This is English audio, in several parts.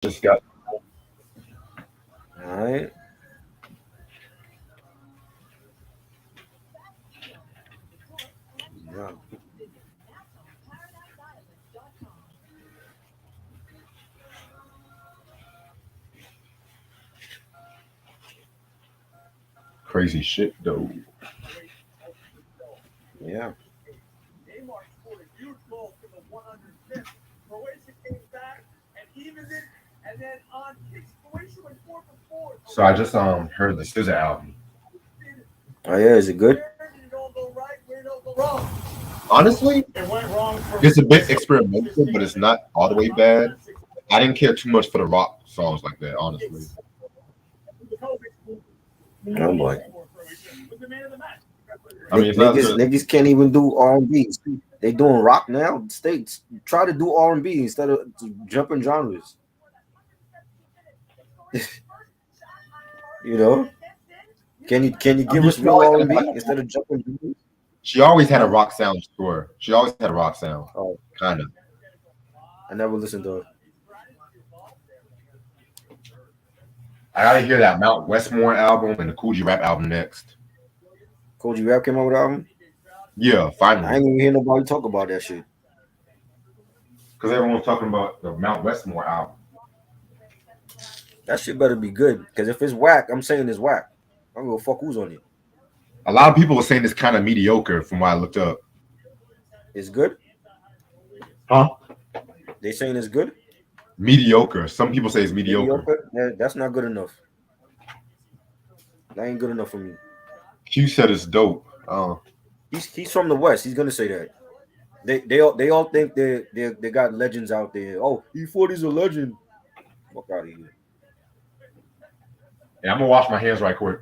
Just got All right. Yeah. crazy shit though. Yeah. So I just heard the SZA album. Oh yeah. Is it good? Honestly, it's a bit experimental, but it's not all the way bad. I didn't care too much for the rock songs like that, honestly. Oh boy. I mean, it's not as good. Niggas can't even do R&B. They doing rock now. States try to do R&B instead of jumping genres. You know? Can you I give mean, us real R&B instead of jumping genres? she always had a Huh? rock sound to her. She always had a rock sound, Oh, kind of. I never listened to it. I gotta hear that Mount Westmore album and the Coogee Rap album next. Koji Rap came out with an album. Yeah, I finally, ain't even hear nobody talk about that shit. because everyone's talking about the Mount Westmore album. That shit better be good. Because if it's whack, I'm saying it's whack. I don't give a fuck who's on it. A lot of people were saying it's kind of mediocre from what I looked up. It's good. Huh? They saying it's good. Mediocre. Some people say it's mediocre. Mediocre. That's not good enough. That ain't good enough for me. Q said it's dope. He's from the West. He's gonna say that. They all think they got legends out there. Oh, E40's a legend. Fuck out of here. Yeah, I'm gonna wash my hands right quick.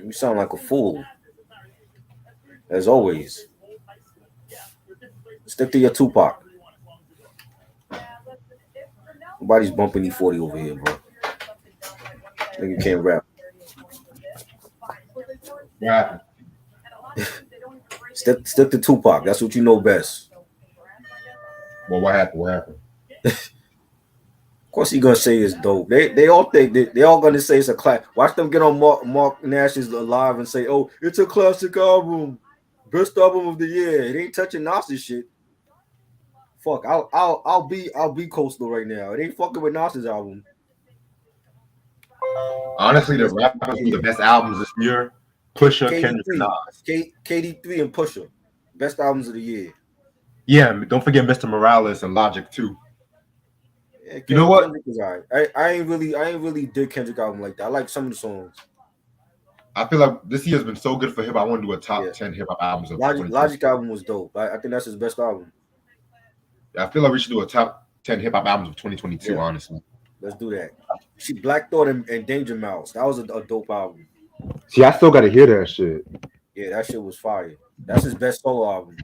You sound like a fool, as always. Stick to your Tupac. Nobody's bumping E40 over here, bro. Nigga can't rap. What happened? Stick to Tupac. That's what you know best. Well, what happened? What happened? Of course, he gonna say it's dope. They all think they all gonna say it's a class. Watch them get on Mark Nash's live and say, "Oh, it's a classic album, best album of the year." It ain't touching Nas's shit. Fuck, I'll be coastal right now. It ain't fucking with Nas's album. Honestly, the Best album of rappers the with the year. best albums this year: Pusha, Kendrick, and KD3, Nas. KD3 and Pusha, best albums of the year. Yeah, don't forget Mr. Morales and Logic too. Yeah, You know what? Kendrick is alright. I ain't really dig Kendrick album like that. I like some of the songs. I feel like this year has been so good for hip hop. I want to do a Yeah, top 10 hip hop albums of Logic 2022. album was dope. I think that's his best album. I feel like we should do a top 10 hip hop albums of 2022. Yeah, Honestly, let's do that. See, Black Thought and Danger Mouse. That was a dope album. see, I still got to hear that shit. Yeah, that shit was fire. That's his best solo album.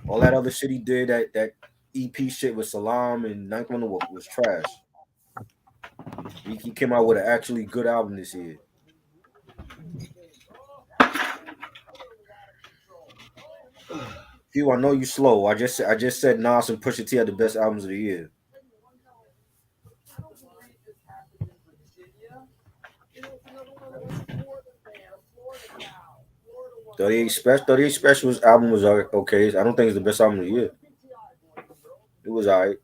All that other shit he did, that EP shit with Salam and Ninth Wonder was trash. He came out with an actually good album this year. Few, I know you slow. I just said Nas and Pusha T are the best albums of the year. 38 Special's album was okay. I don't think it's the best album of the year. It was alright.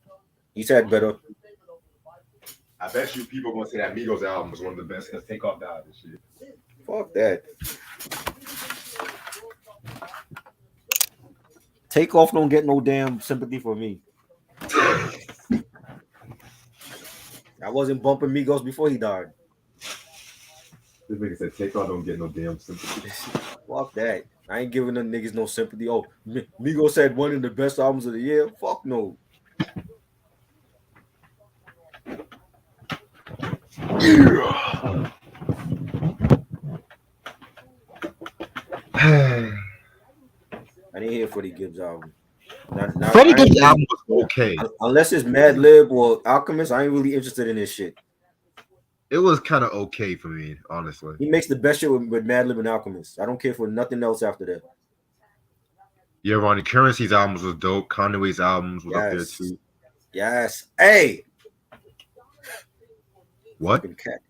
He's had better. I bet you people gonna say that Migos album was one of the best because Takeoff died and shit. Fuck that. Takeoff don't get no damn sympathy for me. I wasn't bumping Migos before he died. This nigga said Takeoff don't get no damn sympathy. Fuck that. I ain't giving them niggas no sympathy. Oh, Migos said one of the best albums of the year. Fuck no. Yeah. I didn't hear Freddie Gibbs album. Freddie I ain't Gibbs' really, album was okay. unless it's Mad Lib or Alchemist. I ain't really interested in this shit. It was kind of okay for me, honestly. He makes the best shit with Mad Lib and Alchemist. I don't care for nothing else after that. Yeah, Ronnie Currency's albums was dope. Conway's albums was up there too. Yes. Hey. What? Cat.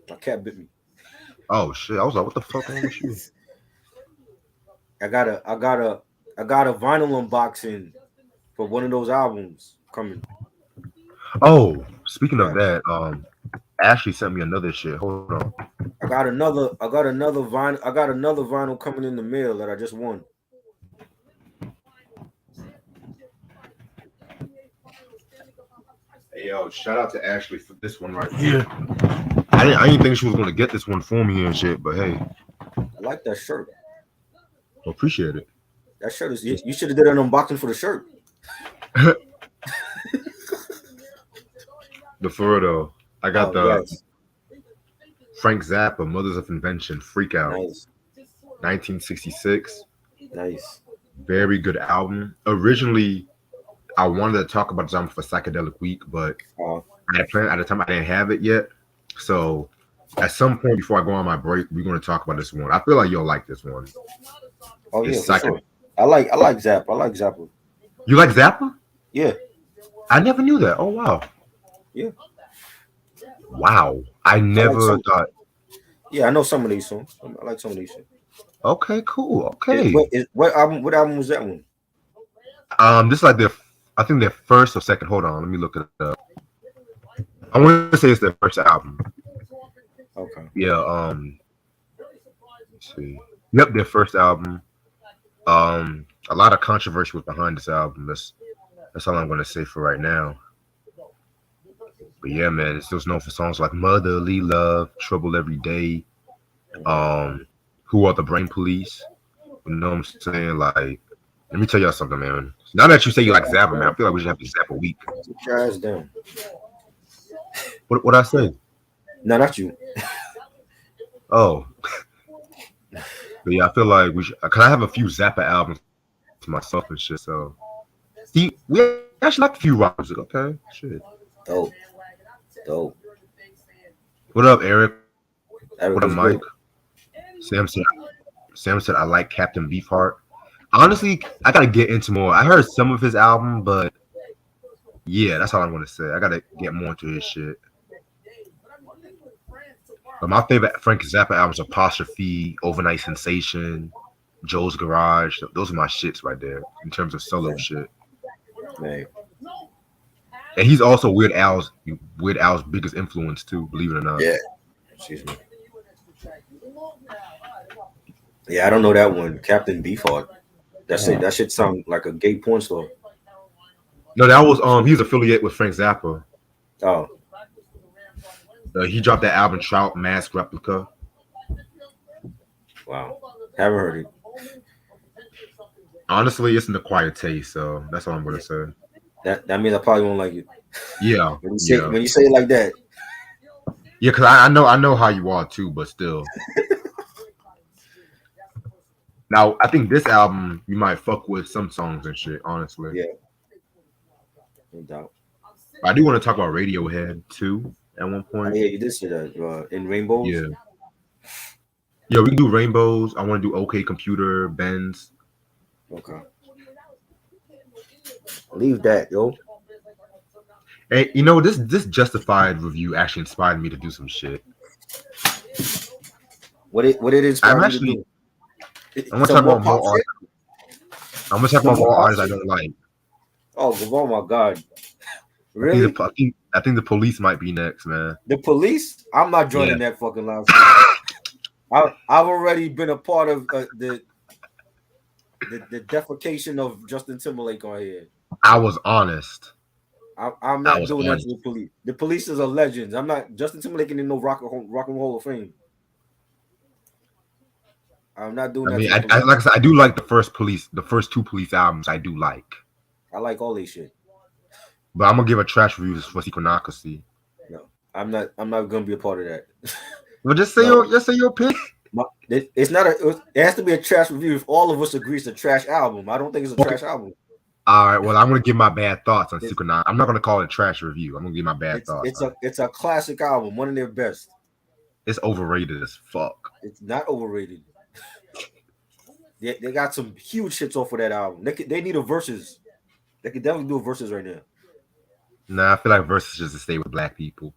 My cat bit me. Oh shit! I was like, what the fuck wrong with you? I got a vinyl unboxing for one of those albums coming. Oh, speaking of that, Ashley sent me another shit. Hold on. I got another vinyl coming in the mail that I just won. Hey, yo, shout out to Ashley for this one right here. I didn't think she was gonna get this one for me and shit, but hey, I like that shirt. Appreciate it. That shirt is you should have did an unboxing for the shirt. But for real though, I got Frank Zappa, Mothers of Invention, Freak Out, nice. 1966. Nice. Very good album. Originally, I wanted to talk about this album for Psychedelic Week, but I had planned at the time I didn't have it yet. So at some point before I go on my break, we're going to talk about this one. I feel like you'll like this one. Oh yeah, for sure. I like Zappa. I like Zappa. You like Zappa? Yeah. I never knew that. Oh wow. Yeah. Wow. I never thought. Yeah, I know some of these songs. I like some of these songs. Okay, cool. Okay. What album was that one? This is like I think their first or second. Hold on, let me look it up. I want to say it's their first album. Okay. Yeah. Let's see. Yep, their first album. A lot of controversy was behind this album. That's all I'm going to say for right now. But yeah, man, it's still known for songs like "Motherly Love," "Trouble Every Day," "Who Are the Brain Police." You know what I'm saying? Like, let me tell y'all something, man. Now that you say you like Zappa, man, I feel like we should have the Zappa week. Sit your ass down. What I say? No, not you. Oh. But yeah, I feel like we should, cause I have a few Zappa albums to myself and shit. So, see, we actually like a few rappers. Okay, shit. Dope. What up, Eric? What up, Mike? Sam said I like Captain Beefheart. Honestly, I gotta get into more. I heard some of his album, but yeah, that's all I'm gonna say. I gotta get more into his shit. But my favorite Frank Zappa albums are Apostrophe, Overnight Sensation, Joe's Garage. Those are my shits right there in terms of solo shit. Man. And he's also Weird Al's biggest influence too, believe it or not. Yeah. Excuse me. Yeah, I don't know that one. Captain Beefheart. That's it. That should sound like a gay porn star. No, that was he's affiliated with Frank Zappa. Oh. He dropped that album Trout Mask Replica. Wow. Haven't heard it. Honestly, it's an acquired taste, so that's all I'm gonna say. That means I probably won't like it. Yeah. When you say it like that. Yeah, because I know how you are too, but still. Now I think this album you might fuck with some songs and shit, honestly. Yeah. No doubt. I do want to talk about Radiohead too at one point. Yeah, you did say that. In Rainbows? Yeah. Yeah, we can do Rainbows. I want to do OK Computer, Benz. Okay. Leave that, yo. Hey, you know, this Justified review actually inspired me to do some shit. What it inspired you to do? I'm gonna talk about more artists. I'm gonna talk about more artists I don't like. Oh my God. Really? I think the Police might be next, man. The Police? I'm not joining that fucking line. I've already been a part of the defecation of Justin Timberlake on here. I was honest. I'm not doing that to the Police. The Police is a legend. I'm not Justin Timberlake in no rock and roll Hall of Fame. I'm not doing I that mean, to the I police. like I said, I do like the first two Police albums. I do like, I like all this shit. but I'm gonna give a trash review for Sequenocracy. No, I'm not. I'm not gonna be a part of that. Well, just say No. your opinion. It's not a. It has to be a trash review if all of us agree it's a trash album. I don't think it's a trash album. All right, well, I'm gonna give my bad thoughts on Sequenocracy. I'm not gonna call it a trash review. I'm gonna give my bad thoughts. It's a classic album, one of their best. It's overrated as fuck. It's not overrated. They got some huge hits off of that album. They need a verses. They could definitely do a verses right now. Nah, I feel like verses just stay with black people.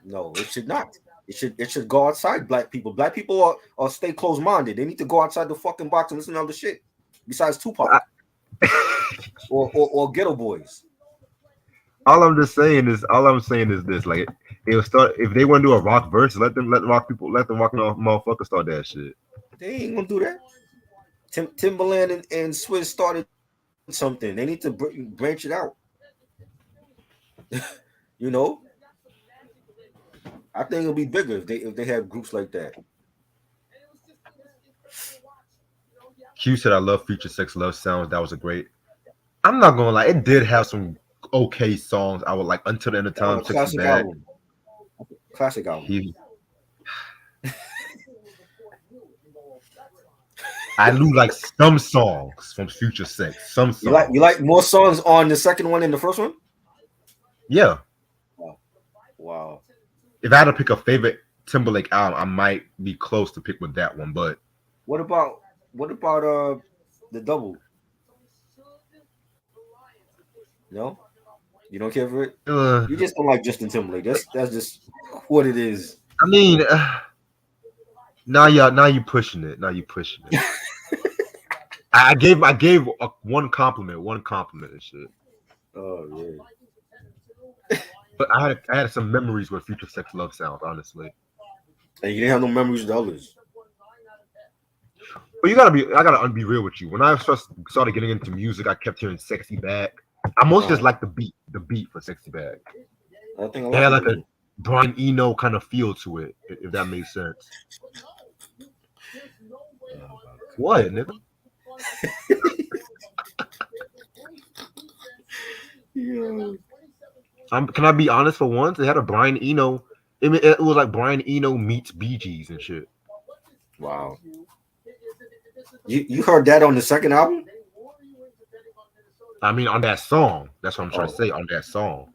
No, it should not. It should go outside black people. Black people are stay closed minded. They need to go outside the fucking box and listen to other shit besides Tupac or Ghetto Boys. All I'm saying is this: like, it'll start if they want to do a rock verse, let the rock motherfuckers start that shit. They ain't gonna do that. Timbaland and Swizz started something. They need to branch it out. You know, I think it'll be bigger if they have groups like that. Q said, "I love Future Sex Love Sounds. That was a great." I'm not gonna lie, it did have some okay songs. I would like Until the End of Time. Classic album. Classic album. I do like some songs from Future Sex. Some songs. You like more songs on the second one than the first one? Yeah. Wow. If I had to pick a favorite Timberlake album, I might be close to pick with that one. But what about the double? No, you don't care for it. You just don't like Justin Timberlake. That's just what it is. I mean, now you pushing it. I gave one compliment and shit. Oh yeah. But I had some memories with Future Sex Love Sounds, honestly. And you didn't have no memories with the others. But I gotta be real with you. When I first started getting into music, I kept hearing Sexy Back. I mostly just like the beat for Sexy Back. I think it had like a Brian Eno kind of feel to it, if that makes sense. What, nigga? Yeah. Can I be honest for once? It had a Brian Eno. It was like Brian Eno meets Bee Gees and shit. Wow. You heard that on the second album? I mean, on that song. That's what I'm trying to say. On that song.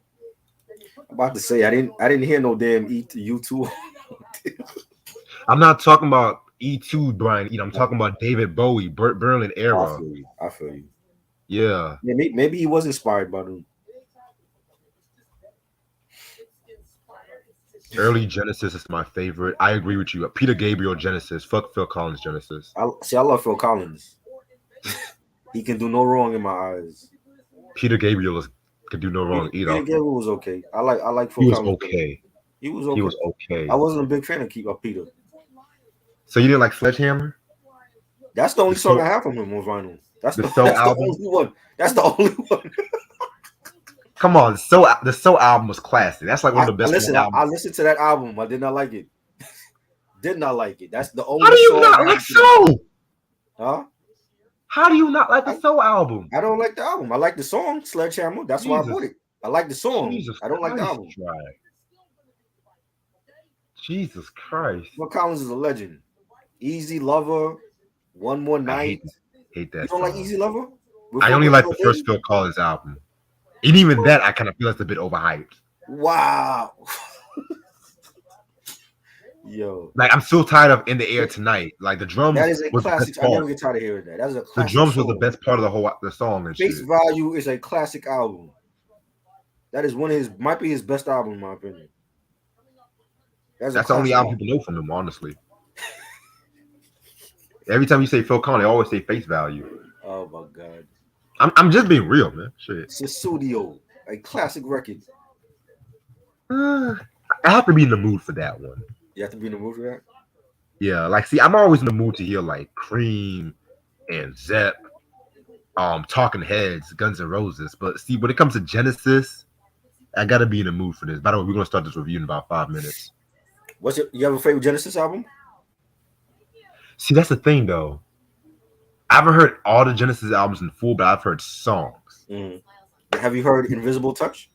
I'm about to say I didn't hear no damn U2. I'm not talking about E2 Brian Eno. I'm talking about David Bowie, Berlin era. I feel you. Yeah. Maybe he was inspired by them. Early Genesis is my favorite. I agree with you. Peter Gabriel Genesis. Fuck Phil Collins Genesis. I love Phil Collins. He can do no wrong in my eyes. Peter Gabriel could do no wrong either. Peter Gabriel was okay. I like Phil Collins. He was okay. I wasn't a big fan of Peter. So you didn't like Sledgehammer? That's the only song I have from him on vinyl. That's the only one. That's the only one. Come on, the Soul album was classic. That's like one of the best. I listened to that album. I did not like it. Did not like it. That's the only. How do you not like Soul? Huh? How do you not like the Soul album? I don't like the album. I like the song Sledgehammer. That's why I bought it. I like the song. I don't like the album. Jesus Christ. Phil Collins is a legend. Easy Lover, One More Night. Hate that. You don't like Easy Lover? I only like the first Phil Collins album. And even that, I kind of feel it's a bit overhyped. Wow. Yo. Like, I'm so tired of In the Air Tonight. Like, the drums. That is a classic. I never get tired of hearing that. That's a classic. The drums was the best part of the song. And Face Value is a classic album. That is might be his best album, in my opinion. That's the only album people know from him, honestly. Every time you say Phil Collins, they always say Face Value. Oh, my God. I'm just being real, man. Shit. Sussudio, a classic record. I have to be in the mood for that one. You have to be in the mood for that? Yeah, like, see, I'm always in the mood to hear, like, Cream and Zepp, Talking Heads, Guns N' Roses. But, see, when it comes to Genesis, I got to be in the mood for this. By the way, we're going to start this review in about 5 minutes. You have a favorite Genesis album? See, that's the thing though. I haven't heard all the Genesis albums in full, but I've heard songs. Mm. Have you heard Invisible Touch?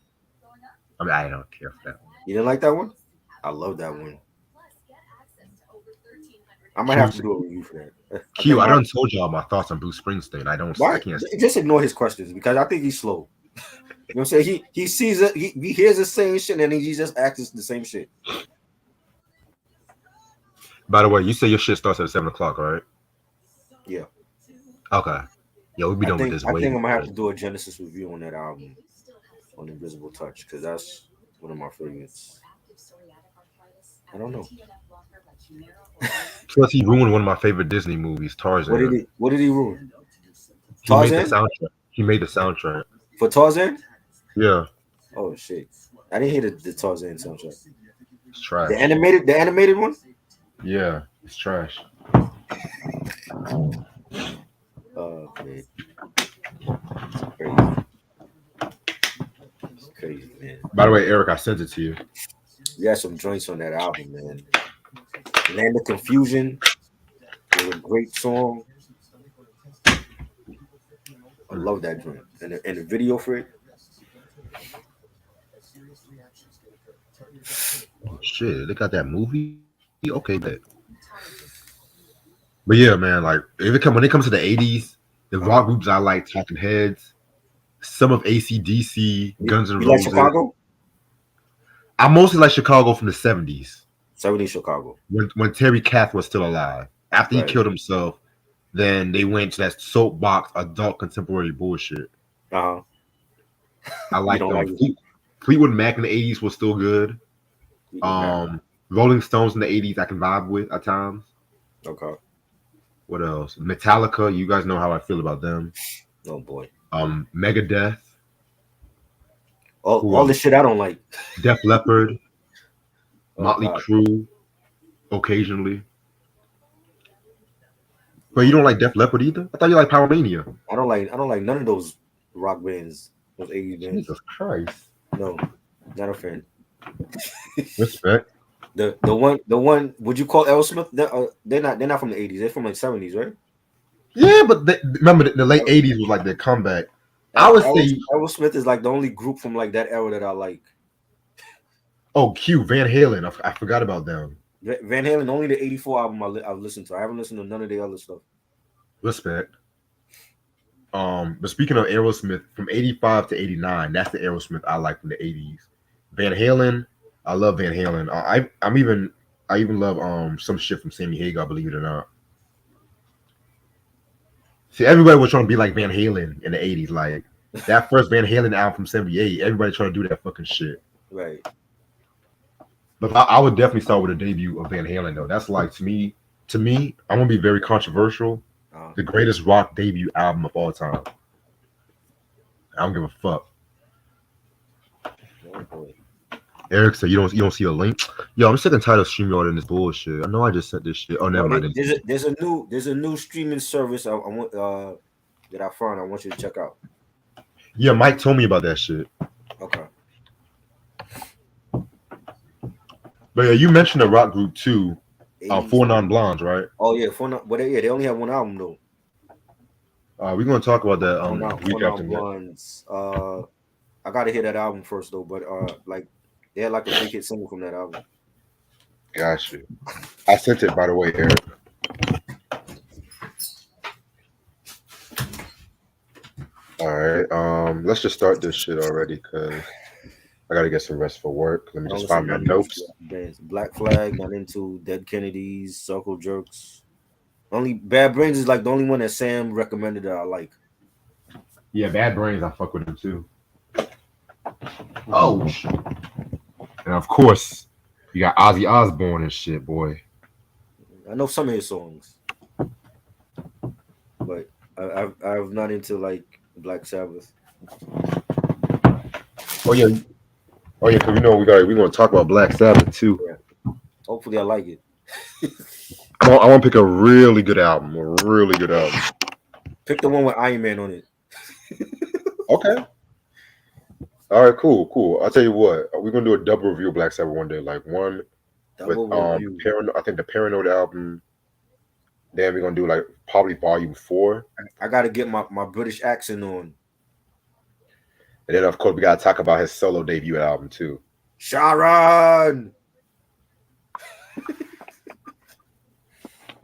I mean, I don't care for that one. You didn't like that one? I love that one. I might have to do a review for that. Q, I done told y'all my thoughts on Bruce Springsteen. I can't. Just ignore his questions because I think he's slow. You know what I'm saying? He sees it, he hears the same shit, and he just acts the same shit. By the way, you say your shit starts at 7:00, right? Yeah. Okay. Yeah, we'll be done with this. I think I'm gonna have to do a Genesis review on that album, on Invisible Touch, because that's one of my favorites. I don't know. Plus, he ruined one of my favorite Disney movies, Tarzan. What did he ruin? Tarzan? He made the soundtrack. For Tarzan? Yeah. Oh shit! I didn't hear the Tarzan soundtrack. It's trash. The animated one? Yeah, it's trash. Oh man, it's crazy. It's crazy, man. By the way, Eric, I sent it to you. You had some joints on that album, man. Land of Confusion was a great song. I love that joint. And the video for it. Oh, shit, they got that movie? Okay, bet. But yeah, man, like when it comes to the 80s, the rock groups I like, Talking Heads, some of AC/DC, Guns N' Roses. Like Chicago? I mostly like Chicago from the 70s. 70s Chicago. When Terry Kath was still alive. After he killed himself, then they went to that soapbox adult contemporary bullshit. Uh-huh. I like them. Fleetwood Mac in the 80s was still good. Rolling Stones in the 80s I can vibe with at times. Okay. What else? Metallica, you guys know how I feel about them. Oh boy. Megadeth. All the shit I don't like. Def Leppard. Motley Crue. Occasionally. But you don't like Def Leppard either? I thought you liked Pyromania. I don't like none of those rock bands, those 80s bands. Jesus Christ. No, not a fan. Respect. The one. Would you call Aerosmith? They're not from the 80s. They're from like 70s, right? Yeah, but remember the late 80s was like their comeback. I would say Aerosmith is like the only group from like that era that I like. Oh, Q, Van Halen. I forgot about them. Van Halen, only the 84 album I've listened to. I haven't listened to none of the other stuff. Respect. But speaking of Aerosmith, from 85 to 89, that's the Aerosmith I like from the 80s. Van Halen, I love Van Halen. I even love some shit from Sammy Hagar, believe it or not. See, everybody was trying to be like Van Halen in the 80s. Like that first Van Halen album from 78, everybody trying to do that fucking shit. Right. But I would definitely start with a debut of Van Halen, though. That's like, to me, I'm going to be very controversial. The greatest rock debut album of all time. I don't give a fuck. Eric said, you don't see a link? Yo, I'm sick and tired of StreamYard and this bullshit. I know I just sent this shit. Oh, never mind. There's a new streaming service I want that I found. I want you to check out. Yeah, Mike told me about that shit. Okay. But yeah, you mentioned a rock group too. 4 Non Blondes, right? Oh yeah, but they only have one album though. We're gonna talk about that week after Blondes. I gotta hear that album first though, but like they had like a big hit single from that album. Gotcha. I sent it, by the way, Eric. All right. Let's just start this shit already because I gotta get some rest for work. Let me just find my notes. Black Flag, Not Into, Dead Kennedys, Circle Jerks. Only Bad Brains is like the only one that Sam recommended that I like. Yeah, Bad Brains, I fuck with him too. Oh shit. And of course, you got Ozzy Osbourne and shit, boy. I know some of his songs, but I'm not into like Black Sabbath. Oh yeah, because we know we're gonna talk about Black Sabbath too. Yeah. Hopefully, I like it. I want to pick a really good album. Pick the one with Iron Man on it. Okay. All right, cool. I'll tell you what. We're gonna do a double review of Black Sabbath one day. Like one with I think the Paranoid album, Then we're gonna do like probably volume 4. I got to get my British accent on. And then of course we gotta talk about his solo debut album too. Sharon.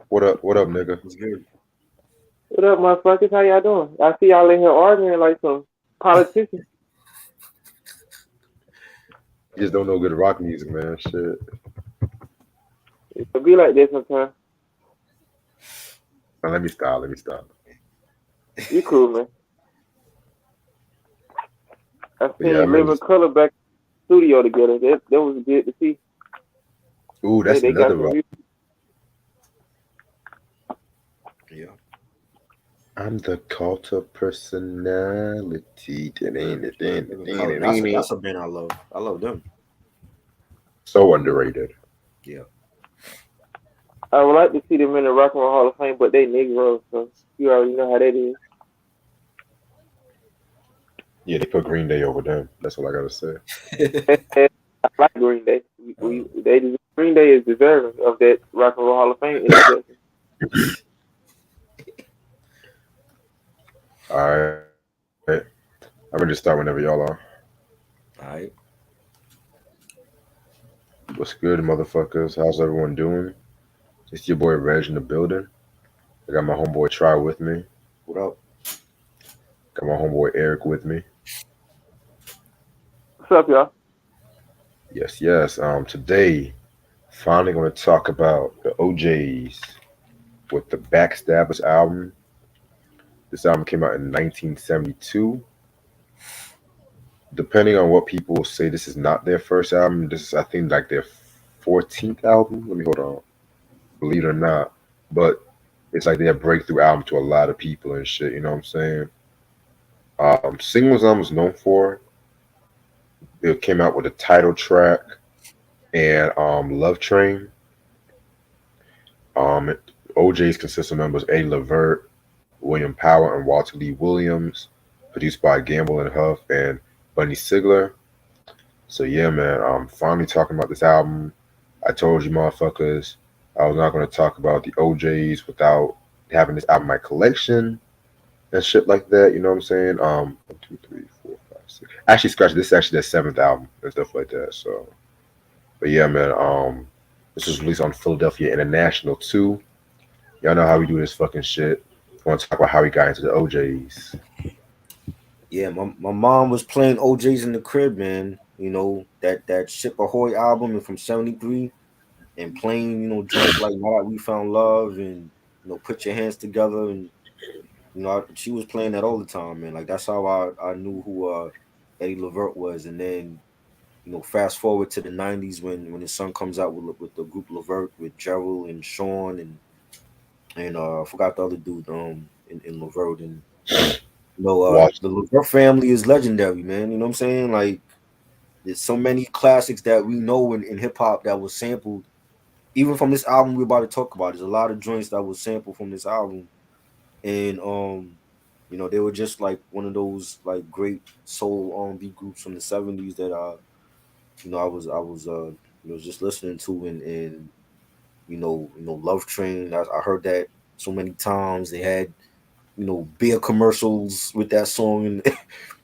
What up, nigga? What's good? What up, motherfuckers? How y'all doing? I see y'all in here arguing like some politicians. You just don't know good rock music, man. Shit. It be like this sometimes. Now, let me stop. You cool, man. I seen Yeah, I mean, Living Color back in the studio together. That was good to see. ooh, that's They got another some rock. music. Yeah. I'm the cult of personality. That's a band I love. I love them. So underrated. Yeah. I would like to see them in the Rock and Roll Hall of Fame, but they Negroes, so you already know how that is. Yeah, they put Green Day over them. That's what I gotta say. I like Green Day. Green Day is deserving of that Rock and Roll Hall of Fame introduction. All right. I'm ready to start whenever y'all are. All right. What's good, motherfuckers? How's everyone doing? It's your boy Reg in the building. I got my homeboy Try with me. What up? Got my homeboy Eric with me. What's up, y'all? Yes. Today, finally going to talk about the OJs with the Backstabbers album. This album came out in 1972. Depending on what people say, this is not their first album. This is, I think, like their 14th album. Let me hold on. Believe it or not, but it's like their breakthrough album to a lot of people and shit. You know what I'm saying? Singles I was known for. It came out with a title track and Love Train. OJ's consist of members Eddie Levert, William Power, and Walter Lee Williams. Produced by Gamble and Huff and Bunny Sigler. So yeah, man, I'm finally talking about this album. I told you motherfuckers I was not going to talk about the OJs without having this album in my collection and shit like that. You know what I'm saying? 1, 2, 3, 4, 5, 6. Actually, scratch this. Is actually their 7th album and stuff like that. So, but yeah, man. This was released on Philadelphia International too. Y'all know how we do this fucking shit. I want to talk about how we got into the OJs. Yeah, my mom was playing OJ's in the crib, man. You know, that Ship Ahoy album from '73, and playing, you know, joints like Now That We Found Love and, you know, Put Your Hands Together, and, you know, she was playing that all the time, man. Like, that's how I knew who Eddie Levert was. And then, you know, fast forward to the '90s when his son comes out with the group Levert with Gerald and Sean and I forgot the other dude in Levert. And you know, the Levert family is legendary, man. You know what I'm saying? Like, there's so many classics that we know in hip hop that was sampled, even from this album we're about to talk about. There's a lot of joints that was sampled from this album, and you know, they were just like one of those like great soul R&B groups from the '70s that you know, I was you know, just listening to, and you know, Love Train. I heard that so many times. They had, you know, beer commercials with that song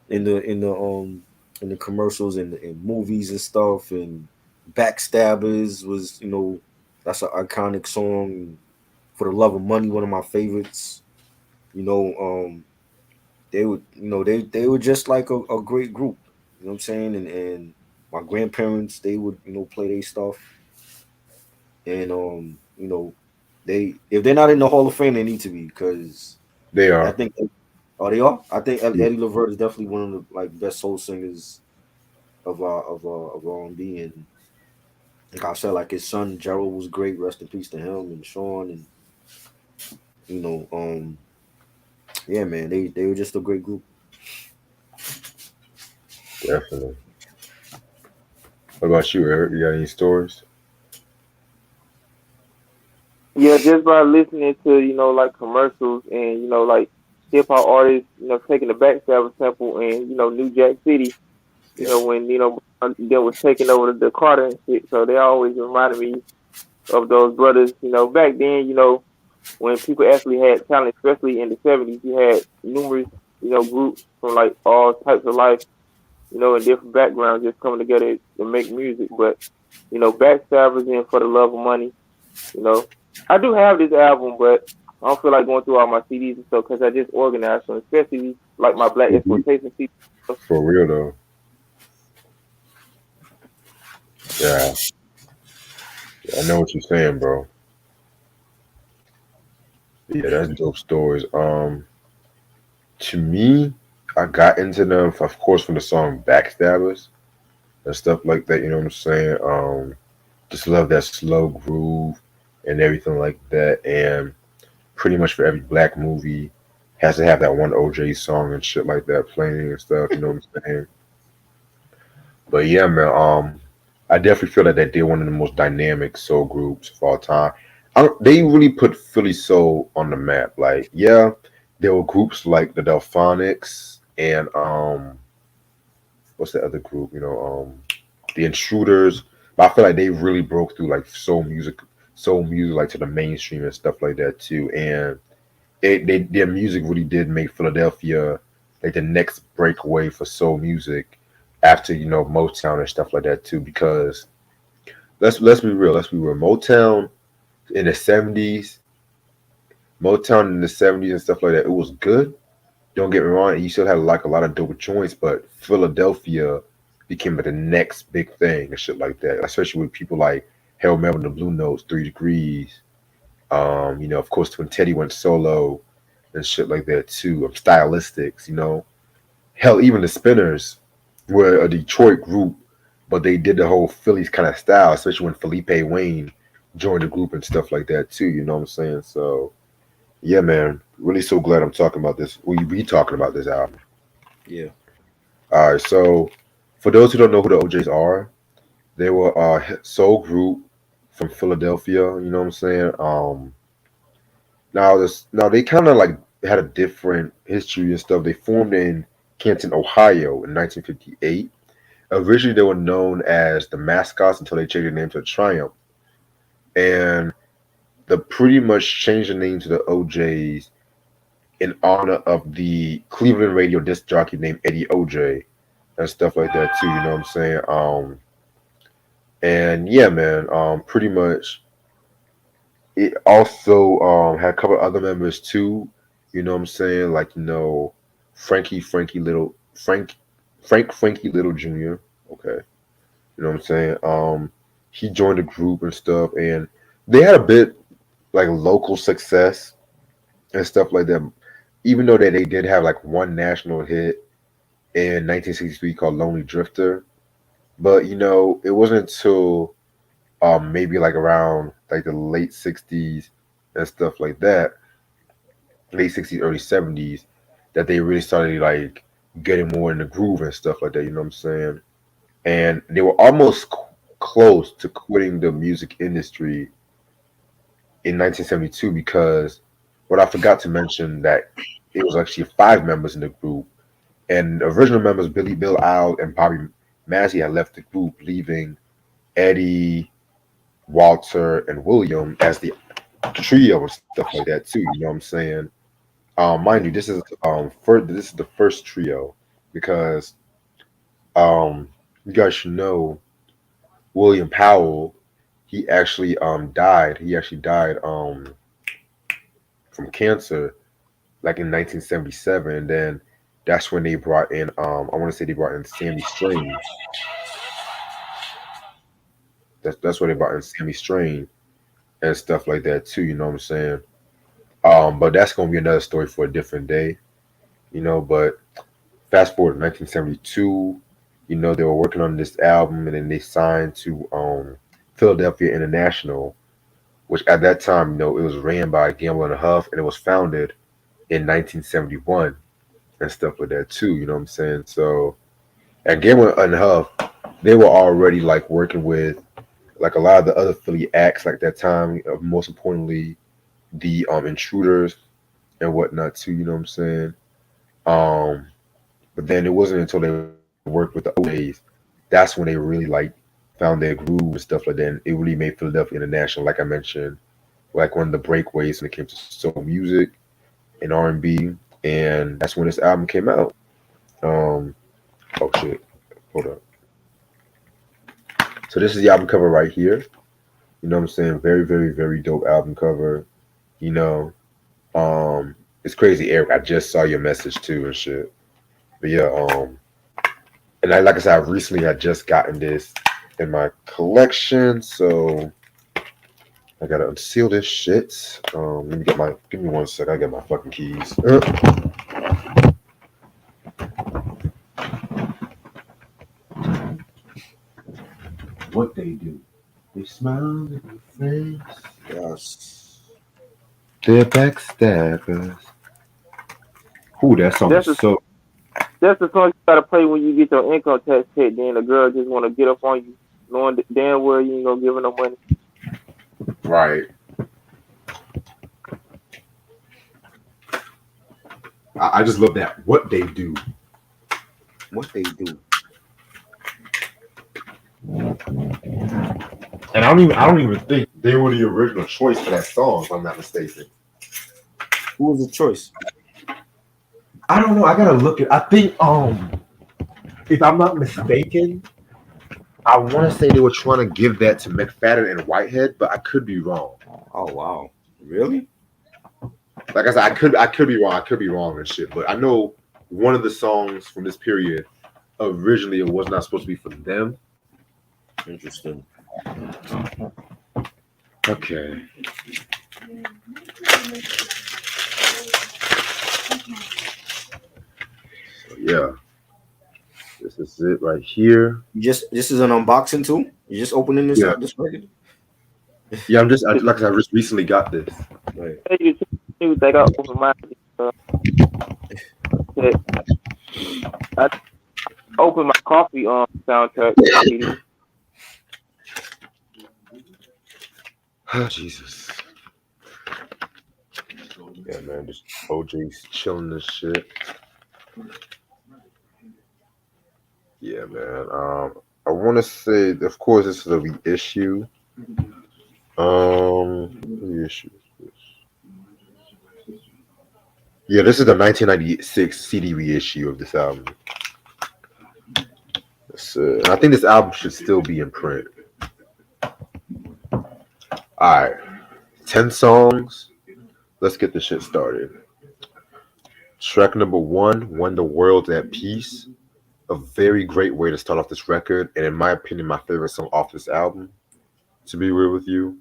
in the commercials and in movies and stuff. And Backstabbers was, you know, that's an iconic song. For the Love of Money, one of my favorites. You know, they would, you know, they were just like a great group. You know what I'm saying? And my grandparents, they would, you know, play their stuff. And you know, if they're not in the Hall of Fame, they need to be, because they are. I think. Oh, they are. I think Eddie Levert is definitely one of the like best soul singers of R&B, and like I said, like his son Gerald was great. Rest in peace to him and Sean, and you know, yeah, man, they were just a great group. Definitely. What about you, Eric? You got any stories? Yeah, just by listening to, you know, like commercials and, you know, like hip hop artists, you know, taking the Backstabber sample and, you know, New Jack City, you know, when, you know, they was taking over the Carter and shit. So they always reminded me of those brothers, you know, back then, you know, when people actually had talent, especially in the 70s. You had numerous, groups from like all types of life, and different backgrounds just coming together to make music. But, Backstabbers and For the Love of Money, you know. I do have this album, but I don't feel like going through all my CDs and stuff because I just organized them, especially like my Black Exploitation CD. For real though. Yeah, I know what you're saying, bro. Yeah, that's dope stories. To me, I got into them, of course, from the song Backstabbers and stuff like that. You know what I'm saying? Just love that slow groove and everything like that. And pretty much for every black movie has to have that one OJ song and shit like that playing and stuff. You know what I'm saying? But yeah, man. I definitely feel that they're one of the most dynamic soul groups of all time. They really put Philly soul on the map. Like, yeah, there were groups like the Delphonics and what's the other group? The Intruders. But I feel like they really broke through like soul music like to the mainstream and stuff like that too. And their music really did make Philadelphia like the next breakaway for soul music after Motown and stuff like that too. Because let's be real, Motown in the 70s, and stuff like that, it was good. Don't get me wrong, you still had like a lot of dope joints, but Philadelphia became like the next big thing and shit like that. Especially with people like Harold Melvin, the Blue Notes, 3 Degrees. Of course, when Teddy went solo and shit like that too. Stylistics, hell, even the Spinners were a Detroit group, but they did the whole Phillies kind of style, especially when Felipe Wayne joined the group and stuff like that too. You know what I'm saying? So yeah, man, really so glad I'm talking about this. We be talking about this album. Yeah. All right, so for those who don't know who the OJs are, they were a soul group from Philadelphia. You know what I'm saying? Now they kind of like had a different history and stuff. They formed in Canton, Ohio, in 1958. Originally, they were known as the Mascots until they changed their name to Triumph, and they pretty much changed the name to the OJs in honor of the Cleveland radio disc jockey named Eddie OJ and stuff like that too. You know what I'm saying? And yeah, man. Pretty much. It also had a couple of other members too. You know what I'm saying? Like Frankie Little Jr. Okay, you know what I'm saying? He joined the group and stuff, and they had a bit like local success and stuff like that. Even though that they did have like one national hit in 1963 called "Lonely Drifter," but it wasn't until maybe like around like the late 60s and stuff like that, late 60s, early 70s, that they really started like getting more in the groove and stuff like that. You know what I'm saying? And they were almost close to quitting the music industry in 1972 because what I forgot to mention that it was actually 5 members in the group, and the original members Billy Bill Al and Bobby Massey had left the group, leaving Eddie, Walter, and William as the trio and stuff like that too. You know what I'm saying? Mind you, this is the first trio because you guys should know William Powell. He actually died. He actually died from cancer like in 1977, and then that's when they brought in I want to say they brought in Sammy Strain. That's where they brought in Sammy Strain and stuff like that too. You know what I'm saying? But that's gonna be another story for a different day. But fast forward to 1972, they were working on this album and then they signed to Philadelphia International, which at that time, it was ran by Gamble and Huff, and it was founded in 1971 and stuff like that too. You know what I'm saying? So at Gamble and Huff, they were already like working with like a lot of the other Philly acts like that time. Most importantly, the Intruders and whatnot too. You know what I'm saying? But then it wasn't until they worked with the OJs that's when they really like found their groove and stuff like that. And it really made Philadelphia International, like I mentioned, like one of the breakaways when it came to soul music and R&B, and that's when this album came out. Oh shit, hold up. So this is the album cover right here. You know what I'm saying? Very, very, very dope album cover. You know, it's crazy, Eric. I just saw your message too and shit. But yeah, and like I said, I recently had just gotten this in my collection, so I gotta unseal this shit. Let me give me 1 sec. I get my fucking keys. What they do? They smile at your face. Yes. They're backstabbers. Ooh, that song That's is so. That's the song you gotta play when you get your income tax hit. Then the girl just want to get up on you, knowing that damn well you ain't gonna give her no money. Right. I just love that. What they do. What they do. And I don't even think they were the original choice for that song, if I'm not mistaken. Who was the choice? I don't know. I gotta look at. I think if I'm not mistaken, I want to say they were trying to give that to McFadden and Whitehead, but I could be wrong. Oh wow, really? Like I said, I could be wrong. I could be wrong and shit. But I know one of the songs from this period originally it was not supposed to be for them. Interesting. Okay. So yeah, this is it right here. This is an unboxing too. You just opening this Yeah. up this record? Yeah, like I said, I just recently got this. Right. You think I open my I opened my coffee soundtrack. Oh, Jesus. Yeah, man, just OJ's chilling this shit. Yeah, man. I want to say, of course, this is a reissue. Reissue. Yeah, this is the 1996 CD reissue of this album. I think this album should still be in print. All right, 10 songs. Let's get this shit started. Track number 1, When the World's at Peace. A very great way to start off this record, and in my opinion, my favorite song off this album. To be real with you,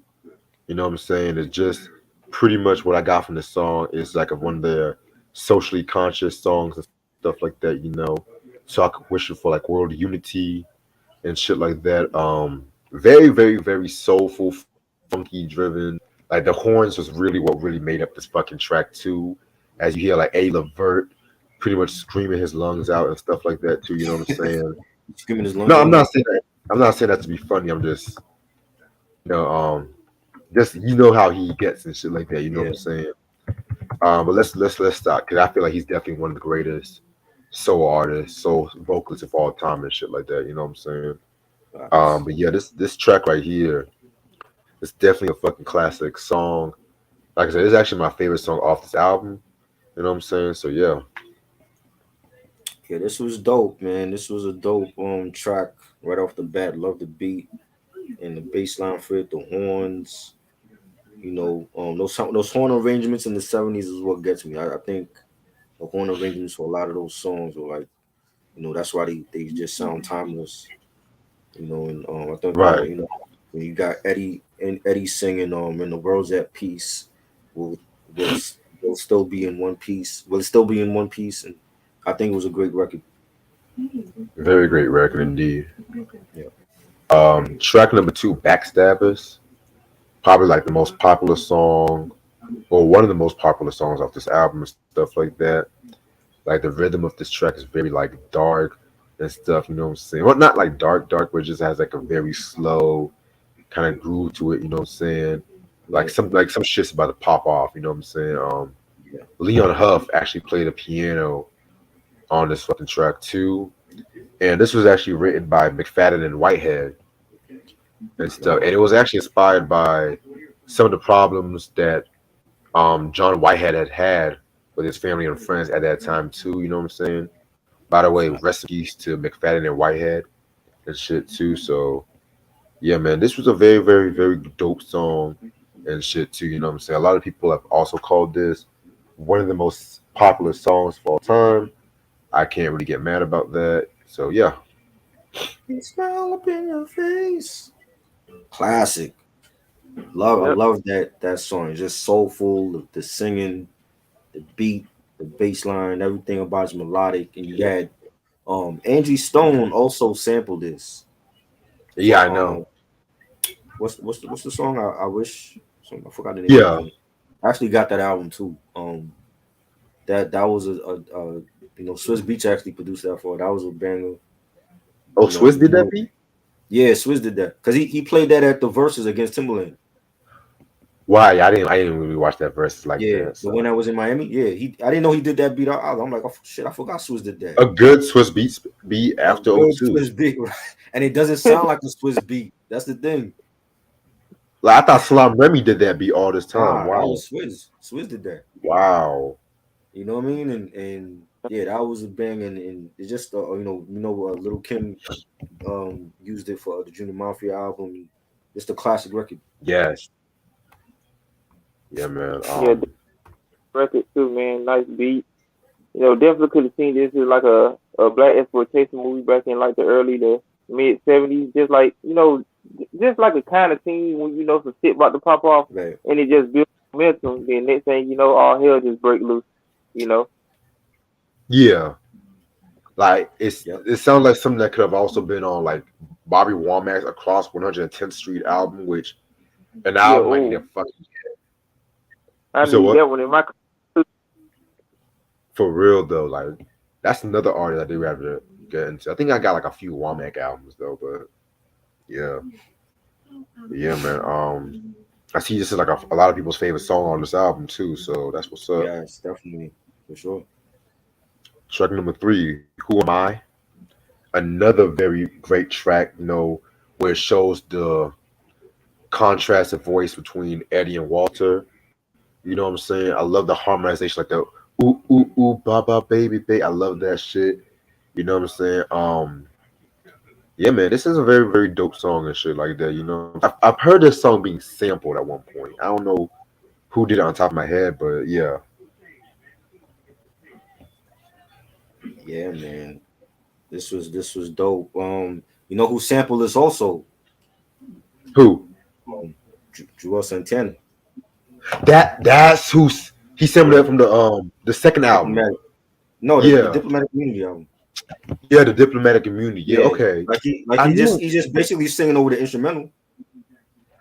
you know what I'm saying? It's just pretty much what I got from this song. Is like one of the socially conscious songs and stuff like that. You know, talk wishing for like world unity and shit like that. Very, very, very soulful, funky driven. Like the horns was really what really made up this fucking track too. As you hear like A. Levert pretty much screaming his lungs out and stuff like that too. You know what I'm saying? Screaming his lungs. No, I'm not saying that. I'm not saying that to be funny. I'm just, you know, just you know how he gets and shit like that. You know what I'm saying? But let's stop because I feel like he's definitely one of the greatest soul artists, soul vocalists of all time and shit like that. You know what I'm saying? But yeah, this track right here is definitely a fucking classic song. Like I said, it's actually my favorite song off this album. You know what I'm saying? So yeah. Yeah, this was dope, man. This was a dope track right off the bat. Love the beat and the bass line for it, the horns. You know, those horn arrangements in the 70s is what gets me. I think the horn arrangements for a lot of those songs were like, you know, that's why they just sound timeless. You know, and I think Right. you know, when you got Eddie singing "In the World's at Peace," will still be in one piece. Will still be in one piece, and I think it was a great record. Very great record indeed. Yeah. Track number 2, Backstabbers. Probably like the most popular song, or one of the most popular songs off this album and stuff like that. Like the rhythm of this track is very like dark and stuff, you know what I'm saying? Well, not like dark, but it just has like a very slow kind of groove to it, you know what I'm saying? Like some shit's about to pop off, you know what I'm saying? Leon Huff actually played a piano on this fucking track too. And this was actually written by McFadden and Whitehead and stuff. And it was actually inspired by some of the problems that John Whitehead had with his family and friends at that time too. You know what I'm saying? By the way, rest in peace to McFadden and Whitehead and shit too. So yeah, man, this was a very, very, very dope song and shit too. You know what I'm saying? A lot of people have also called this one of the most popular songs of all time. I can't really get mad about that. So yeah, Smile up in your face. Classic. I Yep. love that song. It's just soulful. The singing, the beat, the bass line, everything about it's melodic. And you had Angie Stone also sampled this yeah, I for know. what's the song? I wish I forgot the name of the Yeah. joint. I actually got that album too. That was a Swiss Beats actually produced that for it. That was a banger. Oh, Swiss did that You know, beat? yeah, Swiss did that because he played that at the verses against Timberland. Why? I didn't really watch that verse like Yeah, that. the one So that was in Miami. Yeah, I didn't know he did that beat. I'm like, oh shit, I forgot Swiss did that. a good Swiss beats beat A after good '02. Swiss beat, right? And it doesn't sound like a Swiss beat. That's the thing. Like I thought Salam Remy did that beat all this time. Nah, that Wow. was Swiss. Swiss did that. Wow. You know what I mean? And yeah, that was a bang. And it's just Little Kim used it for the Junior Mafia album. It's the classic record. Yes. Yeah, man. Yeah, the record too, man. Nice beat. Definitely could have seen this as like a black exploitation movie back in like the early to mid '70s. Just like a kind of scene when some shit about to pop off Right. and it just builds momentum. Then next thing you know, all hell just break loose. You know. Yeah. Like Yep. it sounds like something that could have also been on like Bobby Womack's Across 110th Street album, which an Yeah. album I need to Oh, fucking. I You said need what? that one in my. For real though, like that's another artist I do have to get into. I think I got like a few Womack albums though, but yeah, yeah, man. I see this is like a lot of people's favorite song on this album too, so that's what's up. Yes, definitely for sure. Track number 3, Who Am I? Another very great track, where it shows the contrast of voice between Eddie and Walter. You know what I'm saying? I love the harmonization, like the ooh ooh ooh ba ba baby baby. I love that shit. You know what I'm saying? Yeah, man, this is a very very dope song and shit like that. I've heard this song being sampled at one point. I don't know who did it on top of my head, but yeah. Yeah, man. This was dope. You know who sampled this also? Who? Joel Santana. That's who's he sampled that from the second album. Diplomatic. No, the Yeah, Diplomatic Immunity album. yeah, the diplomatic immunity. Yeah, Yeah, okay. like I knew he's just basically singing over the instrumental.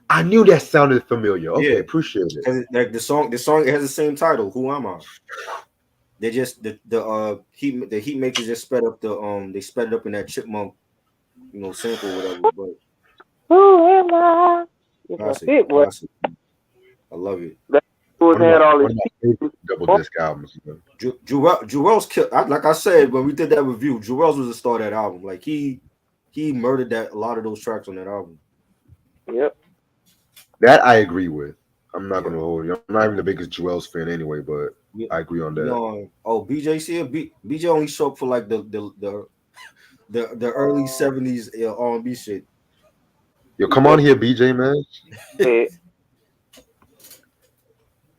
I knew that sounded familiar. Okay, Yeah, appreciate it. because like the song it has the same title. Who am I? They just the heat makers just sped up they sped it up in that chipmunk sample or whatever. But Who am I? It's a classic, hit, boy. classic. I love it. That was had all One this. of my favorite double disc albums. Man. Jewel's killed. Like I said when we did that review, Jewel's was the star of that album. Like he murdered a lot of those tracks on that album. Yep. That I agree with. I'm not Yeah. gonna hold you. I'm not even the biggest Jewels fan anyway, but Yeah. I agree on that. BJ's here. BJ only showed up for like the early '70s R&B shit. Yo, come on here, BJ, man. Yeah.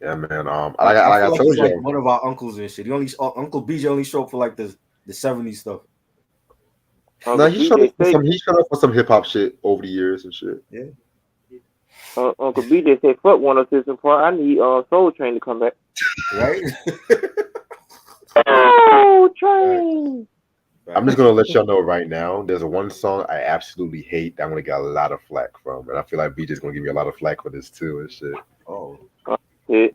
Yeah, man. I Like feel I like told he's like you. one of our uncles and shit. Uncle BJ only showed up for like the '70s stuff. No, Uncle he showed up BJ for say, some. He showed up for some hip hop shit over the years and shit. Yeah. Uncle BJ said, "Fuck 106 and Park. I need Soul Train to come back." Right. Soul Train. I'm just gonna let y'all know right now. There's one song I absolutely hate that I'm gonna get a lot of flack from, and I feel like BJ's gonna give me a lot of flack for this too and shit. Oh. Yeah.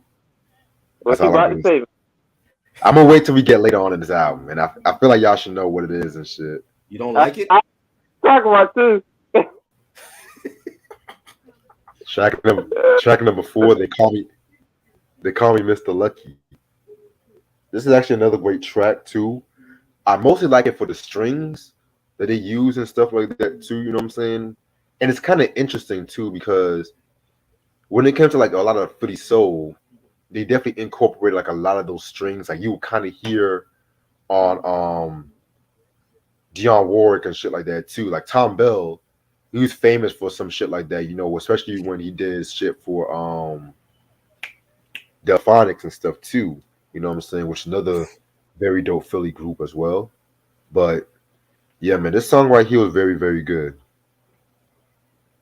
What That's you all I'm about to gonna say? I'm gonna wait till we get later on in this album, and I feel like y'all should know what it is and shit. You don't like it? I talk about too. Track number 4, they call me Mr. Lucky. This is actually another great track too. I mostly like it for the strings that they use and stuff like that too. You know what I'm saying? And it's kind of interesting too because when it came to like a lot of Philly soul, they definitely incorporated like a lot of those strings. Like you would kind of hear on Dionne Warwick and shit like that too. Like Tom Bell, he was famous for some shit like that, you know, especially when he did shit for Delphonics and stuff too. You know what I'm saying? Which is another very dope Philly group as well. But yeah, man, this song right here was very, very good.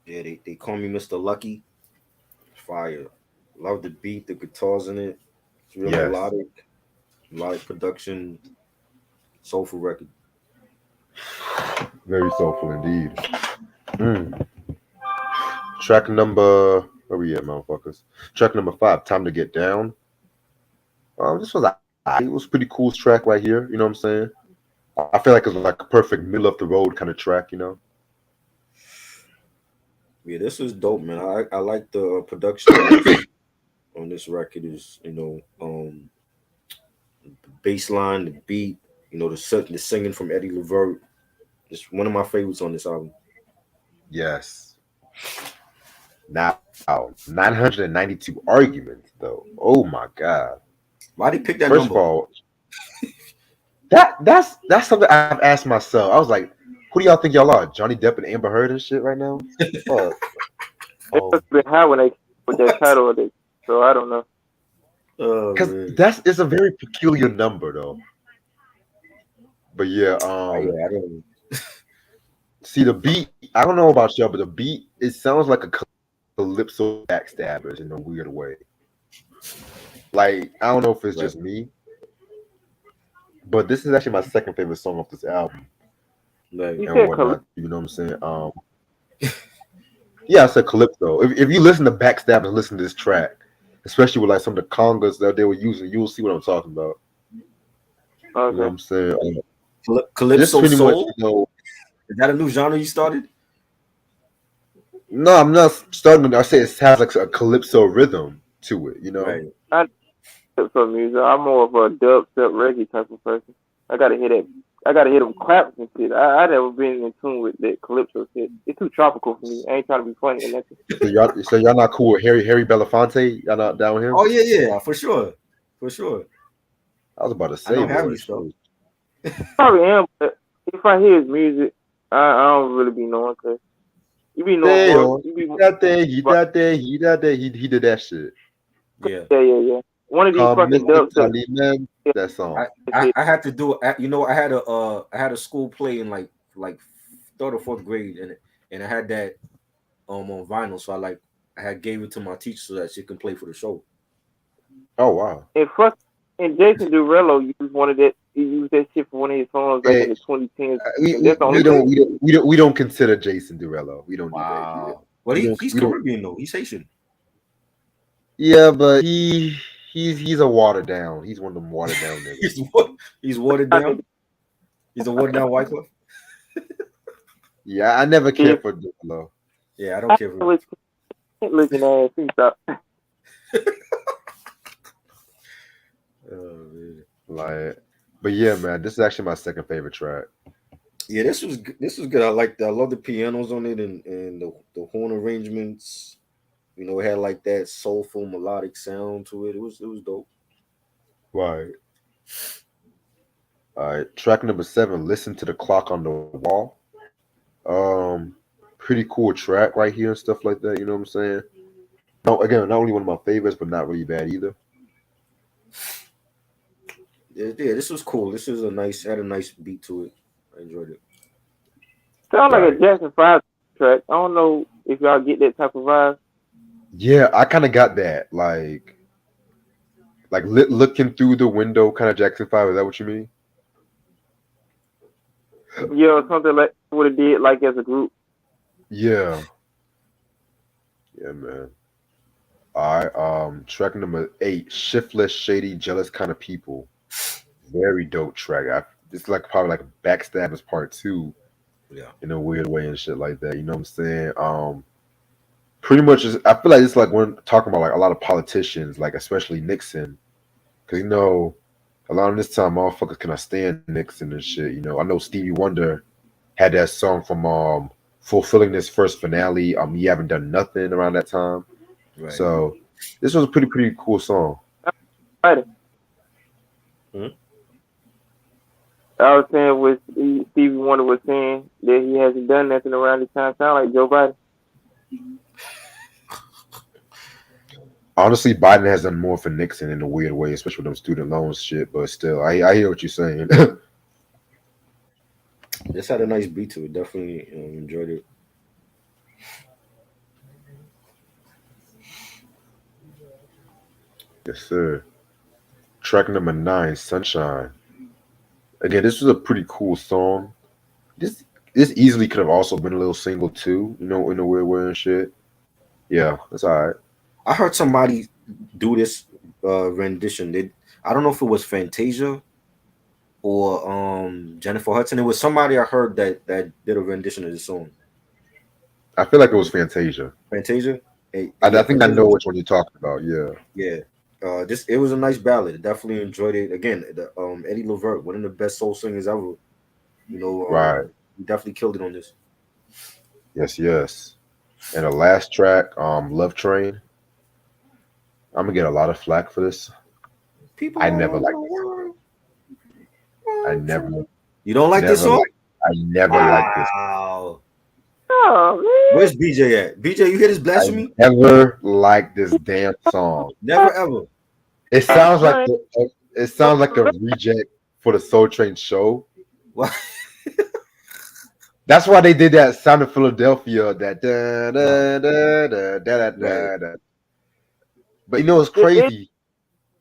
Yeah, they call me Mr. Lucky. Fire. Love the beat, the guitars in it. It's real Yes. melodic production, soulful record. Very soulful indeed. Track number, where we at, motherfuckers? Track number 5, Time to Get Down. This was it was a pretty cool track right here. You know what I'm saying? I feel like it's like a perfect middle of the road kind of track. You know? Yeah, this was dope, man. I like the production on this record. Is the bass line, the beat, the singing from Eddie Levert. It's one of my favorites on this album. Yes. Now, 992 arguments though. Oh my god. Why did he pick that First number? of all, that's something I've asked myself. I was like, who do y'all think y'all are? Johnny Depp and Amber Heard and shit right now? Fuck. It must have been high when they put that title of it. So I don't know. Because it's a very peculiar number though. But yeah, I don't. See the beat. I don't know about y'all, but the beat it sounds like a calypso backstabbers in a weird way. Like I don't know if it's just me, but this is actually my second favorite song off this album. Like, You And said whatnot, you know what I'm saying? Yeah, I said calypso. If you listen to backstabbers, listen to this track, especially with like some of the congas that they were using, you'll see what I'm talking about. You know what I'm saying? This Calypso pretty soul. much, Is that a new genre you started? no, I'm not starting. I say it has like a calypso rhythm to it. You know? Right. for music. I'm more of a dubstep reggae type of person. I gotta hear that. I gotta hear them claps and shit. I never been in tune with that calypso shit. It's too tropical for me. I ain't trying to be funny or nothing. So y'all not cool with Harry Belafonte? Y'all not down with him? Oh yeah, for sure. I was about to say, I know boy, Harry stuff. Probably am, but if I hear his music, I don't really be knowing. Cause you be knowing. He did that shit. Yeah. One of these fucking dubstep. That song. I had to do it. I had a school play in like third or fourth grade, and I had that on vinyl. So I had gave it to my teacher so that she can play for the show. Oh wow! And Jason Derulo used one of that. He used that shit for one of his songs back in the 2010s. We don't consider Jason Derulo. We don't do that either. Well, he's Caribbean though. He's Haitian. Yeah, but he's a watered down. He's one of them watered down niggas. He's watered down. He's a watered down Wyclef. Yeah, I never cared for Derulo. Yeah, I don't care for him. Looking ass, he stop. But yeah, man, this is actually my second favorite track. Yeah, this was good. I love the pianos on it and the horn arrangements. It had like that soulful melodic sound to it. It was dope. Right. All right. Track number 7, Listen to the Clock on the Wall. Pretty cool track right here and stuff like that. You know what I'm saying? No, again, not only one of my favorites, but not really bad either. Yeah, this was cool. This was had a nice beat to it. I enjoyed it. Sound like a Jackson 5 track. I don't know if y'all get that type of vibe. Yeah, I kind of got that. Like looking through the window, kind of Jackson 5. Is that what you mean? Yeah, something like what it did like as a group. Yeah. Yeah, man. All right. Track number 8, Shiftless, Shady, Jealous Kind of People. Very dope track. It's like probably like a Backstabbers Part 2. Yeah. In a weird way and shit like that. You know what I'm saying? Pretty much, I feel like it's like when talking about like a lot of politicians, like especially Nixon, because a lot of this time, motherfuckers cannot stand Nixon and shit. I know Stevie Wonder had that song from Fulfilling This First Finale. You Haven't Done Nothing around that time. Right. So this was a pretty cool song. Right. Hmm? I was saying with Stevie Wonder was saying that he hasn't done nothing around this time. Sound like Joe Biden. Honestly, Biden has done more for Nixon in a weird way, especially with them student loans shit. But still, I hear what you're saying. This had a nice beat to it. Definitely enjoyed it. Yes, sir. Track number 9, Sunshine. Again, this was a pretty cool song. This this easily could have also been a little single too, in a weird way and shit. Yeah, that's all right. I heard somebody do this rendition. I don't know if it was Fantasia or Jennifer Hudson. It was somebody I heard that did a rendition of the song. I feel like it was Fantasia. Fantasia. I think I Fantasia know was- which one you're talking about. Yeah. yeah. This it was a nice ballad. Definitely enjoyed it. Again, Eddie Levert, one of the best soul singers ever. Right. He definitely killed it on this. Yes, yes. And the last track, Love Train. I'm gonna get a lot of flack for this. People, I never all liked over the world. I never, You don't like this never song? liked. I never liked this. Wow. Oh man. Where's BJ at? BJ, you hear this blasphemy? I never liked this damn song. Never ever. It sounds like a reject for the Soul Train show. What? That's why they did that Sound of Philadelphia. That da da da da da da da. But you know it's crazy.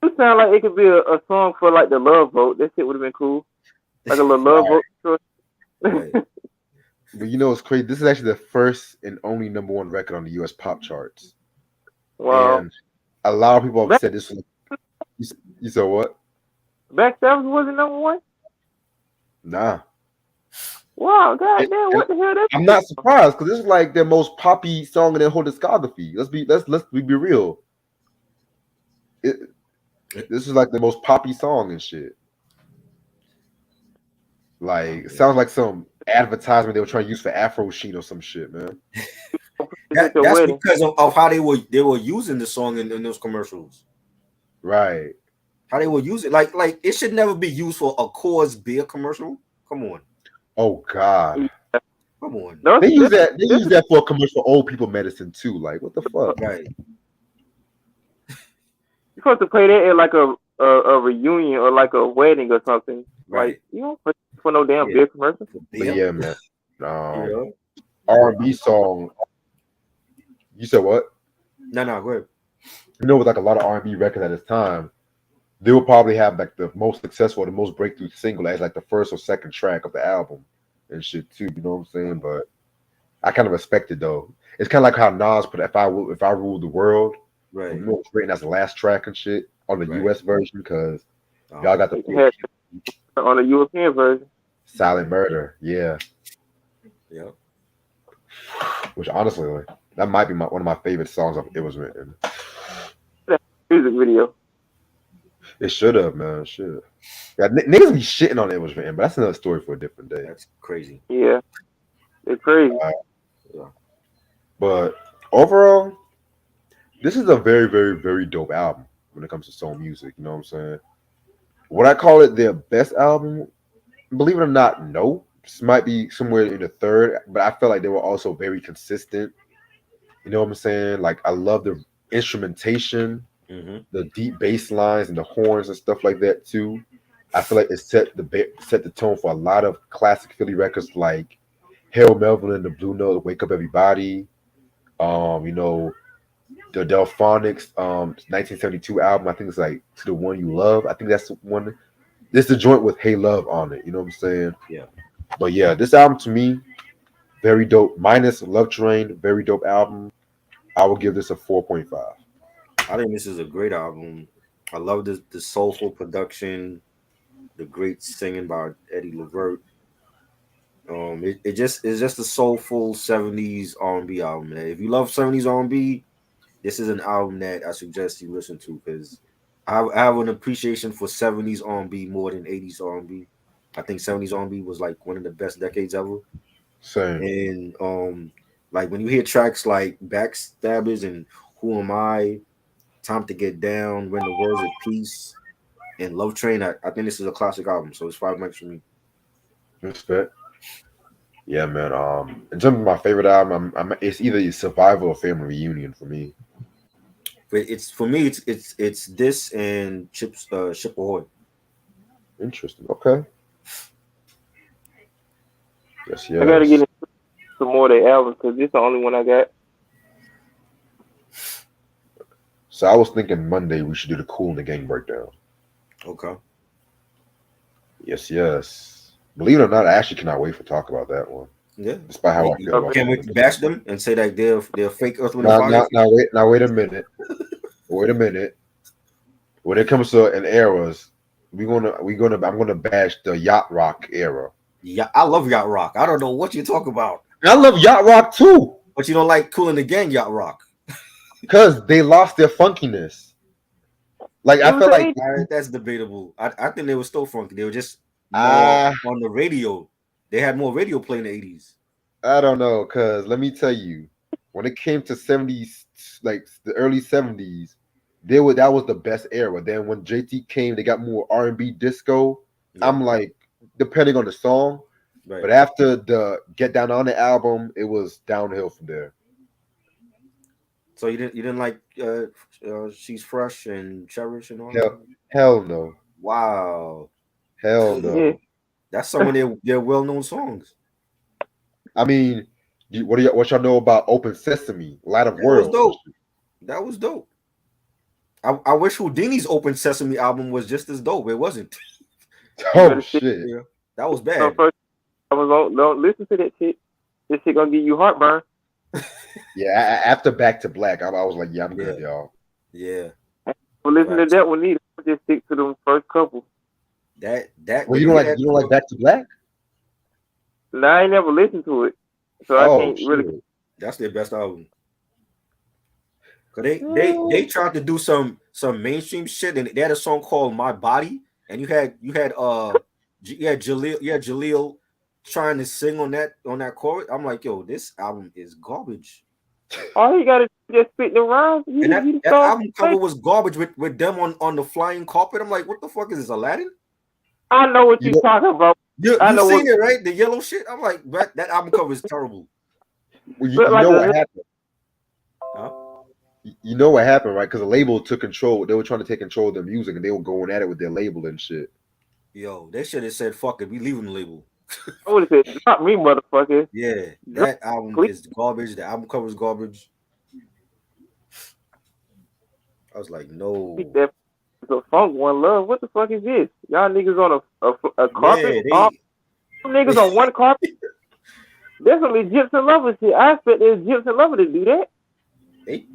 It sound like it could be a song for like the love vote. That shit would have been cool. Like a little love vote. Right. But you know it's crazy. This is actually the first and only #1 record on the U.S. pop charts. Wow. And a lot of people have said this was. You said what? Back Sabbath wasn't #1. Nah. Wow, goddamn, what the hell? I'm not surprised because this is like their most poppy song in their whole discography. Let's be real. This is like the most poppy song and shit. Like it sounds like some advertisement they were trying to use for Afro Sheen or some shit, man. That's That's because of how they were using the song in those commercials. Right. How they were using like it should never be used for a Coors beer commercial. Come on. Oh God. Come on. No, They use that for a commercial for old people medicine too. Like what the fuck? Right. You're supposed to play that at like a reunion or like a wedding or something. Right. Like you don't put for no damn Yeah. beer commercial. But yeah, man. Yeah. R&B song. You said what? No, go ahead. You know, with like a lot of R&B records at this time, they will probably have like the most successful, the most breakthrough single as like the first or second track of the album and shit too. You know what I'm saying? But I kind of respect it though. It's kind of like how Nas put "If I Ruled the World," Right. you know, it's written as the last track and shit on the Right. US version because y'all got the Yeah, on the European version. Silent Murder, yeah. Yeah. Which honestly, like, that might be one of my favorite songs of It Was Written. Music video. It should have, man. Should. Yeah, niggas be shitting on It Was Written, but that's another story for a different day. That's crazy. Yeah, it's crazy. But overall, this is a very, very, very dope album when it comes to soul music. You know what I'm saying? Would I call it their best album? Believe it or not, no. This might be somewhere in the third, but I felt like they were also very consistent. You know what I'm saying? Like I love the instrumentation, the deep bass lines and the horns and stuff like that too. I feel like it set the tone for a lot of classic Philly records like Harold Melvin and the Blue Note, Wake Up Everybody. You know, the Delphonics 1972 album. I think it's like To the One You Love. I think that's the one. This is the joint with Hey Love on it. You know what I'm saying? Yeah. But yeah, this album to me, very dope. Minus Love Train, very dope album. I will give this a 4.5. I think this is a great album. I love the soulful production, the great singing by Eddie Levert. It's just a soulful 70s R&B album. Man. If you love 70s R&B, this is an album that I suggest you listen to because I have an appreciation for 70s R&B more than 80s R&B. I think 70s R&B was like one of the best decades ever. Same. And like when you hear tracks like Backstabbers and Who Am I, Time to Get Down, When the World's at Peace, and Love Train. I think this is a classic album, so it's 5 marks for me. Respect. Yeah, man. In terms of my favorite album, it's either Survival or Family Reunion for me. But it's for me, it's this and Ship Ahoy. Interesting. Okay. Yes, yes. I gotta get some more of their albums because this is the only one I got. So I was thinking Monday we should do the Kool and the Gang breakdown. Okay. Yes, yes. Believe it or not, I actually cannot wait for talk about that one. Yeah. Despite how I feel about Can't wait to bash them and say that they're fake Earth, Wind, and Now, Fire. now, wait a minute. Wait a minute. When it comes to an eras, I'm gonna bash the Yacht Rock era. Yeah, I love Yacht Rock. I don't know what you talk about, I love Yacht Rock too, but you don't like Kool and the Gang Yacht Rock. because they lost their funkiness. Like I feel like That's debatable. I think they were still funky. They were just more on the radio. They had more radio play in the 80s. I don't know, because let me tell you, when it came to 70s, like the early 70s, that was the best era. Then when JT came, they got more R&B disco. Yeah. I'm like, depending on the song, Right. but after the Get Down on the album, it was downhill from there. So you didn't like She's Fresh and Cherish and all Hell, that? hell no, Wow. hell no. Yeah. That's some of their well-known songs. I mean, what y'all know about Open Sesame, Light of Worlds? That was dope. I wish Houdini's Open Sesame album was just as dope. It wasn't. Oh shit! Yeah, that was bad. So first, don't listen to that shit. This shit gonna give you heartburn. Yeah, after Back to Black, I was like, yeah, I'm good, y'all. Yeah. But listen to that one either. Just stick to them first couple. That. Well, you don't like Back to Black? No, I ain't never listened to it, so I can't really. That's their best album. Cause they tried to do some mainstream shit, and they had a song called My Body, and you had Jaleel trying to sing on that chorus. I'm like, yo, this album is garbage. All you gotta do is just spit the rhymes. And that album cover was garbage with them on the flying carpet. I'm like, what the fuck is this, Aladdin? I know what you're talking about. You seen it, right? The yellow shit. I'm like, that album cover is terrible. Well, you know what happened? Huh? You know what happened, right? Because the label took control. They were trying to take control of their music, and they were going at it with their label and shit. Yo, they should have said, "Fuck it, we leaving the label." I would have said, "Not me, motherfucker." Yeah, that album is garbage. The album cover is garbage. I was like, no. It's a funk one love. What the fuck is this? Y'all niggas on a carpet? Yeah, niggas on one carpet? Definitely Gypsy Lover shit. I expect there's Gypsy Lover to do that.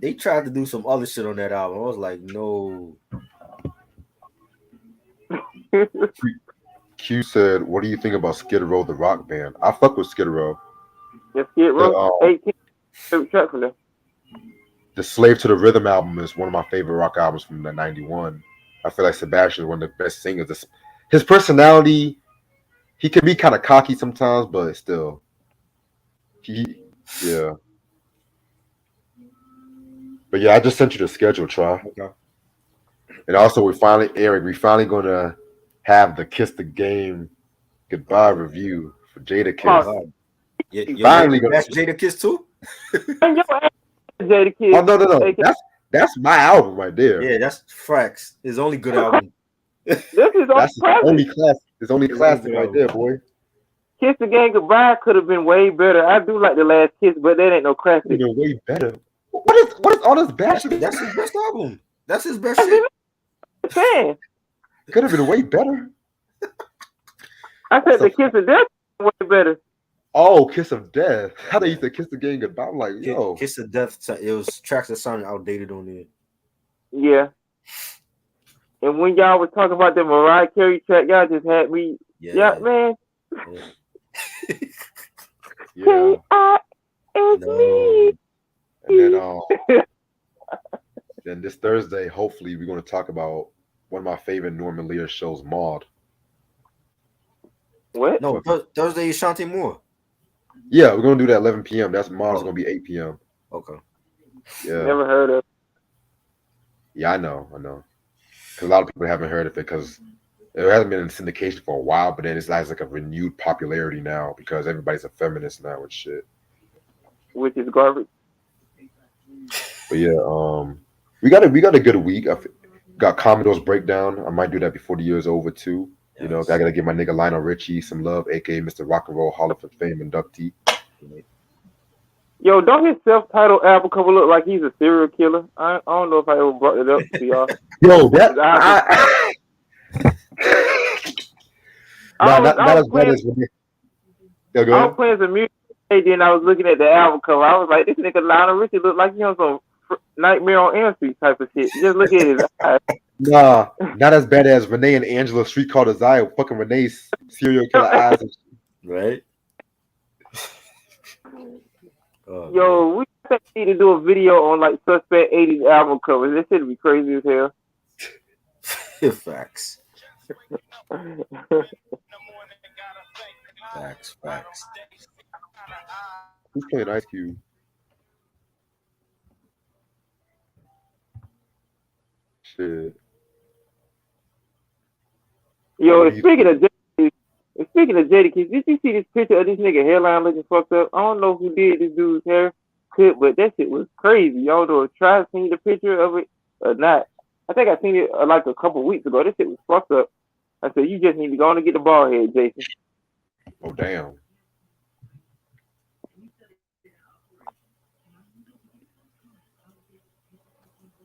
They tried to do some other shit on that album. I was like, no. Q said, "What do you think about Skid Row, the rock band?" I fuck with Skid Row. Yeah, Skid Row. 18 favorite track from them. The Slave to the Rhythm album is one of my favorite rock albums from the '91. I feel like Sebastian is one of the best singers. His personality, he can be kind of cocky sometimes, but still, yeah. But yeah, I just sent you the schedule, Try. Okay. And also, Eric, we finally gonna have the Kiss the Game goodbye review for Jadakiss. Oh, finally gonna that's Jadakiss too. Jadakiss. Oh no! That's my album right there. Yeah, that's Frax. His only good album. This is only classic. It's only classic right there, boy. Kiss the Game Goodbye could have been way better. I do like the last Kiss, but that ain't no classic. Been way better. What is all this bashing? That's his best album. That's his best shit. Man. Could have been way better. I said the Kiss of Death was way better. Oh, Kiss of Death. How they used to Kiss the Game Goodbye? I'm like, yo. Kiss of Death. It was tracks that sounded outdated on there. Yeah. And when y'all was talking about the Mariah Carey track, y'all just had me. Yeah, man. Yeah. No. And then then this Thursday, hopefully, we're going to talk about one of my favorite Norman Lear shows, Maude. What? No, Thursday is Shantae Moore. Yeah, we're going to do that 11 p.m. That's Maude is going to be 8 p.m. Okay. Yeah. Never heard of. Yeah, I know. Because a lot of people haven't heard of it because it hasn't been in syndication for a while, but then it's like a renewed popularity now because everybody's a feminist now and shit. which is garbage. But yeah, we got a good week. I got Commodore's breakdown. I might do that before the year's over too. You know, I gotta give my nigga Lionel Richie some love, aka Mr. Rock and Roll Hall of Fame inductee. Yo, don't his self-titled album cover look like he's a serial killer? I don't know if I ever brought it up to y'all. Yo, that I was playing some music, and then I was looking at the album cover. I was like, this nigga Lionel Richie look like he on some Nightmare on Elm Street type of shit. Just look at his eyes. Nah, not as bad as Renee and Angela Street Called Desire. Fucking Renee's serial killer eyes. Right? Yo, we need to do a video on like suspect 80s album covers. This shit would be crazy as hell. Facts. Facts. Who's playing Ice Cube? Shit. Yo, speaking of Jadakiss, did you see this picture of this nigga hairline looking fucked up? I don't know who did this dude's hair cut, but that shit was crazy. Y'all know, try to see the picture of it or not. I think I seen it like a couple weeks ago. This shit was fucked up. I said, you just need to go on and get the bald head, Jason. Oh, damn.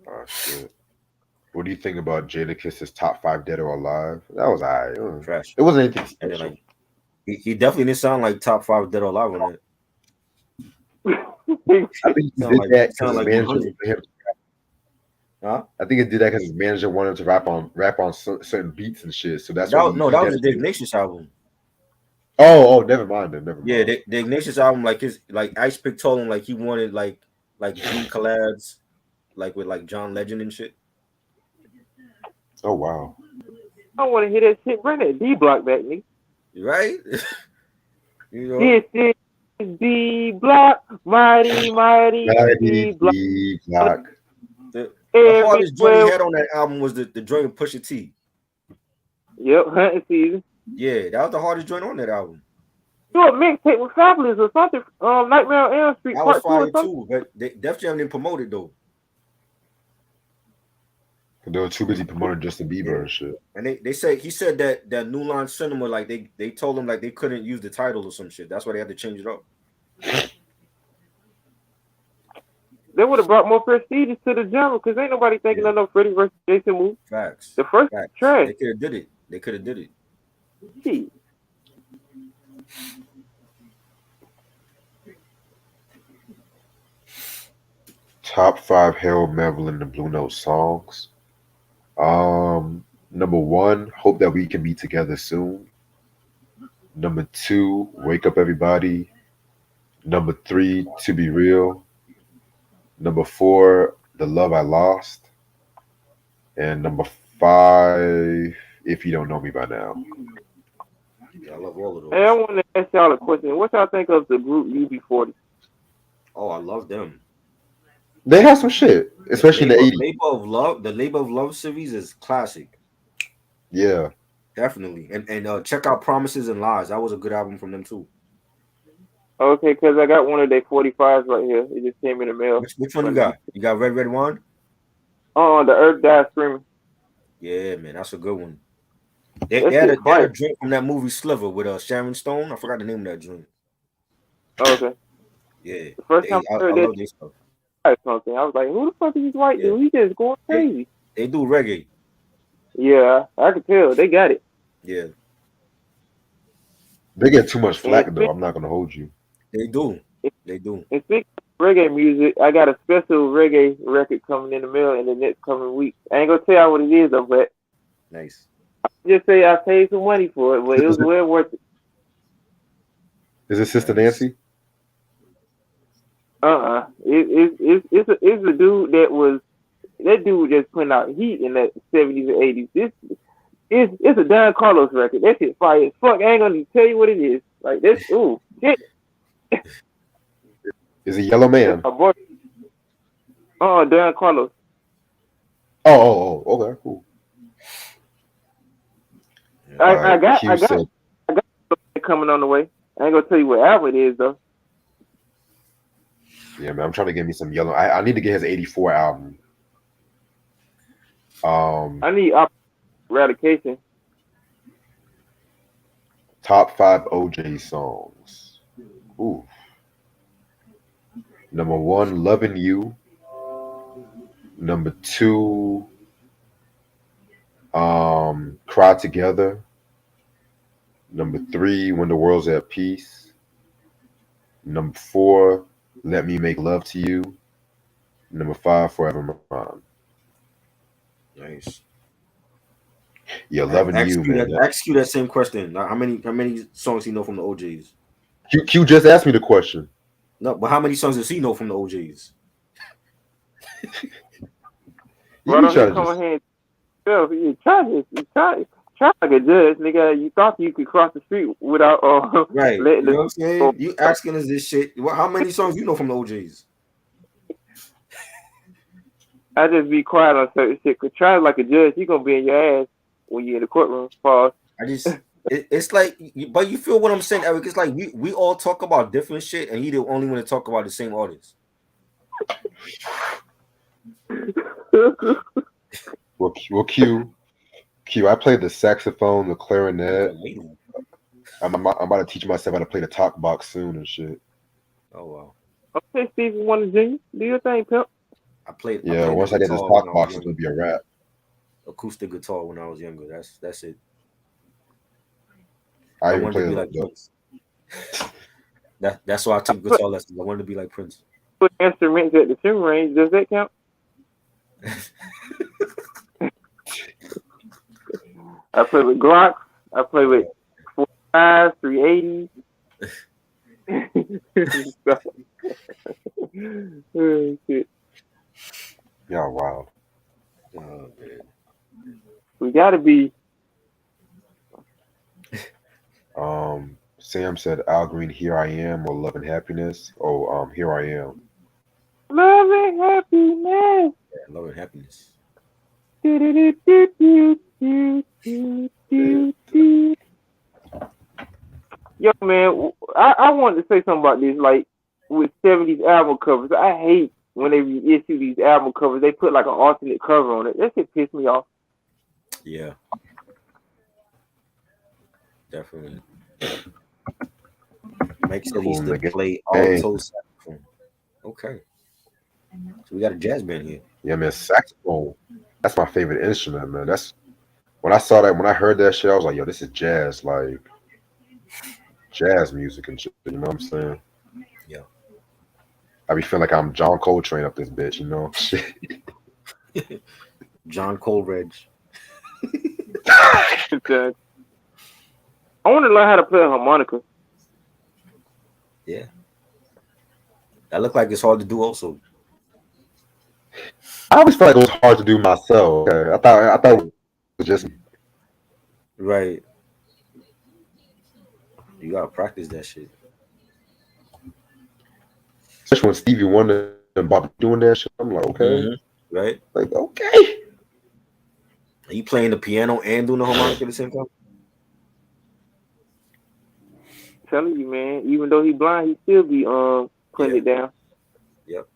Oh, shit. What do you think about Jadakiss's top 5 dead or alive? That was alright. Trash. It wasn't anything special. And then, like, he definitely didn't sound like top 5 dead or alive on it. I think he did that because his manager wanted him to Huh? I think it did that because his manager wanted him to rap on certain beats and shit. So that's that what was the Ignatius album. Oh, never mind. Yeah, the Ignatius album, like Ice Pick told him like he wanted like G collabs, like with like John Legend and shit. Oh wow. I want to hear that shit. Bring that D Block back, nigga. Right? You know. This is D Block, mighty D Block. The hardest joint he had on that album was the joint with Pusha T. Yep, hunting season. Yeah, that was the hardest joint on that album. Do a mixtape with Fabulous or something. Nightmare on Elm Street. That was fire too, but Def Jam didn't promote it though. They were too busy promoting Justin Bieber and shit. And he said that New Line Cinema, like they told him like they couldn't use the title or some shit. That's why they had to change it up. They would have brought more prestige to the genre because ain't nobody thinking of no Freddie versus Jason move. Facts. The first trash. They could have did it. Gee. Top 5 Harold Melvin and the Blue Note songs. Number 1, Hope That We Can Be Together Soon. Number 2, Wake Up Everybody. Number 3, To Be Real. Number 4, The Love I Lost. And number 5, If You Don't Know Me By Now. I love all of those. Hey, I want to ask y'all a question. What y'all think of the group UB40? Oh, I love them. They have some shit, especially in the 80s. The Labor of Love series is classic. Yeah. Definitely. And check out Promises and Lies. That was a good album from them too. Okay, because I got one of their 45s right here. It just came in the mail. Which one you got? You got Red Wine? Oh, The Earth Died Screaming. Yeah, man, that's a good one. They had a drink from that movie Sliver with Sharon Stone. I forgot the name of that drink. Okay. Yeah. The first time I heard love this stuff. Something, I was like, who the fuck is this white dude? He just going crazy. They do reggae. Yeah, I could tell. They got it. Yeah. They get too much flack, though. I'm not going to hold you. They do. And speaking of reggae music, I got a special reggae record coming in the mail in the next coming week. I ain't going to tell y'all what it is, though, but nice. I'll just say I paid some money for it, but it was well worth it. Is it Sister Nancy? It's a dude that dude just putting out heat in the 70s and 80s. It's a Don Carlos record. That shit fire as fuck. I ain't gonna tell you what it is. Like this, ooh, shit. Is it Yellow Man? Don Carlos. Okay, cool. Yeah. All I right, got Q said, it coming on the way. I ain't gonna tell you what album it is though. yeah, man, I'm trying to get me some yellow. I need to get his '84 album. I need Eradication. Top 5 OJ songs. Ooh, number 1, "Loving You." Number 2, "Cry Together." Number 3, "When the World's at Peace." Number 4, "Let Me Make Love to You." Number 5, "Forever Mine." Nice. Yeah, "Loving You," man. Ask you that same question. Like, how many songs he know from the OJs? Q just asked me the question. No, but how many songs does he know from the OJs? Why You be don't he trying to come just ahead and try like a judge, nigga? You thought you could cross the street without Right. letting You know the what I'm saying? You asking us this shit. Well, how many songs you know from the OJs? I just be quiet on certain shit. Cause try like a judge, he gonna be in your ass when you in the courtroom. Pause. I just it's like, but you feel what I'm saying, Eric? It's like we all talk about different shit, and he the only one to talk about the same artist. well, Q. I play the saxophone, the clarinet. Amazing. I'm about to teach myself how to play the talk box soon and shit. Oh wow. Okay, Stevie Wonder Jr., do your thing, pimp. I Yeah, played the once I get this guitar when talk I was box, it's younger. gonna be a wrap. Acoustic guitar when I was younger. That's it. I I even wanted to play be like the Prince. That's why I took guitar lessons. I wanted to be like Prince. Put instruments at the swim range. Does that count? I play with Glock. I play with 45s, 380s. Oh, shit. yeah, wow. Oh man. We gotta be Sam said Al Green, "Here I Am," or "Love and Happiness." Oh, "Here I Am." love and happiness. Yeah, love and happiness. Yo, man, I wanted to say something about this. Like with 70s album covers, I hate when they reissue these album covers. They put like an alternate cover on it. That shit pissed me off. Yeah, definitely. Mike said he Cool used in to the play game. alto saxophone. Okay, so we got a jazz band here. Yeah, man, saxophone. That's my favorite instrument, man. That's when I heard that shit, I was like, yo, this is jazz, like jazz music and shit. You know what I'm saying? Yeah. I be feeling like I'm John Coltrane up this bitch, you know? Shit. John Coleridge. I want to learn how to play a harmonica. Yeah. That looked like it's hard to do also. I always felt like it was hard to do myself. Okay. I thought it was just Right. You gotta practice that shit. especially when Stevie Wonder and Bob doing that shit. I'm like, okay, Right. like okay. Are you playing the piano and doing the harmonica at the same time? I'm telling you, man. Even though he blind, he still be putting it down. Yep.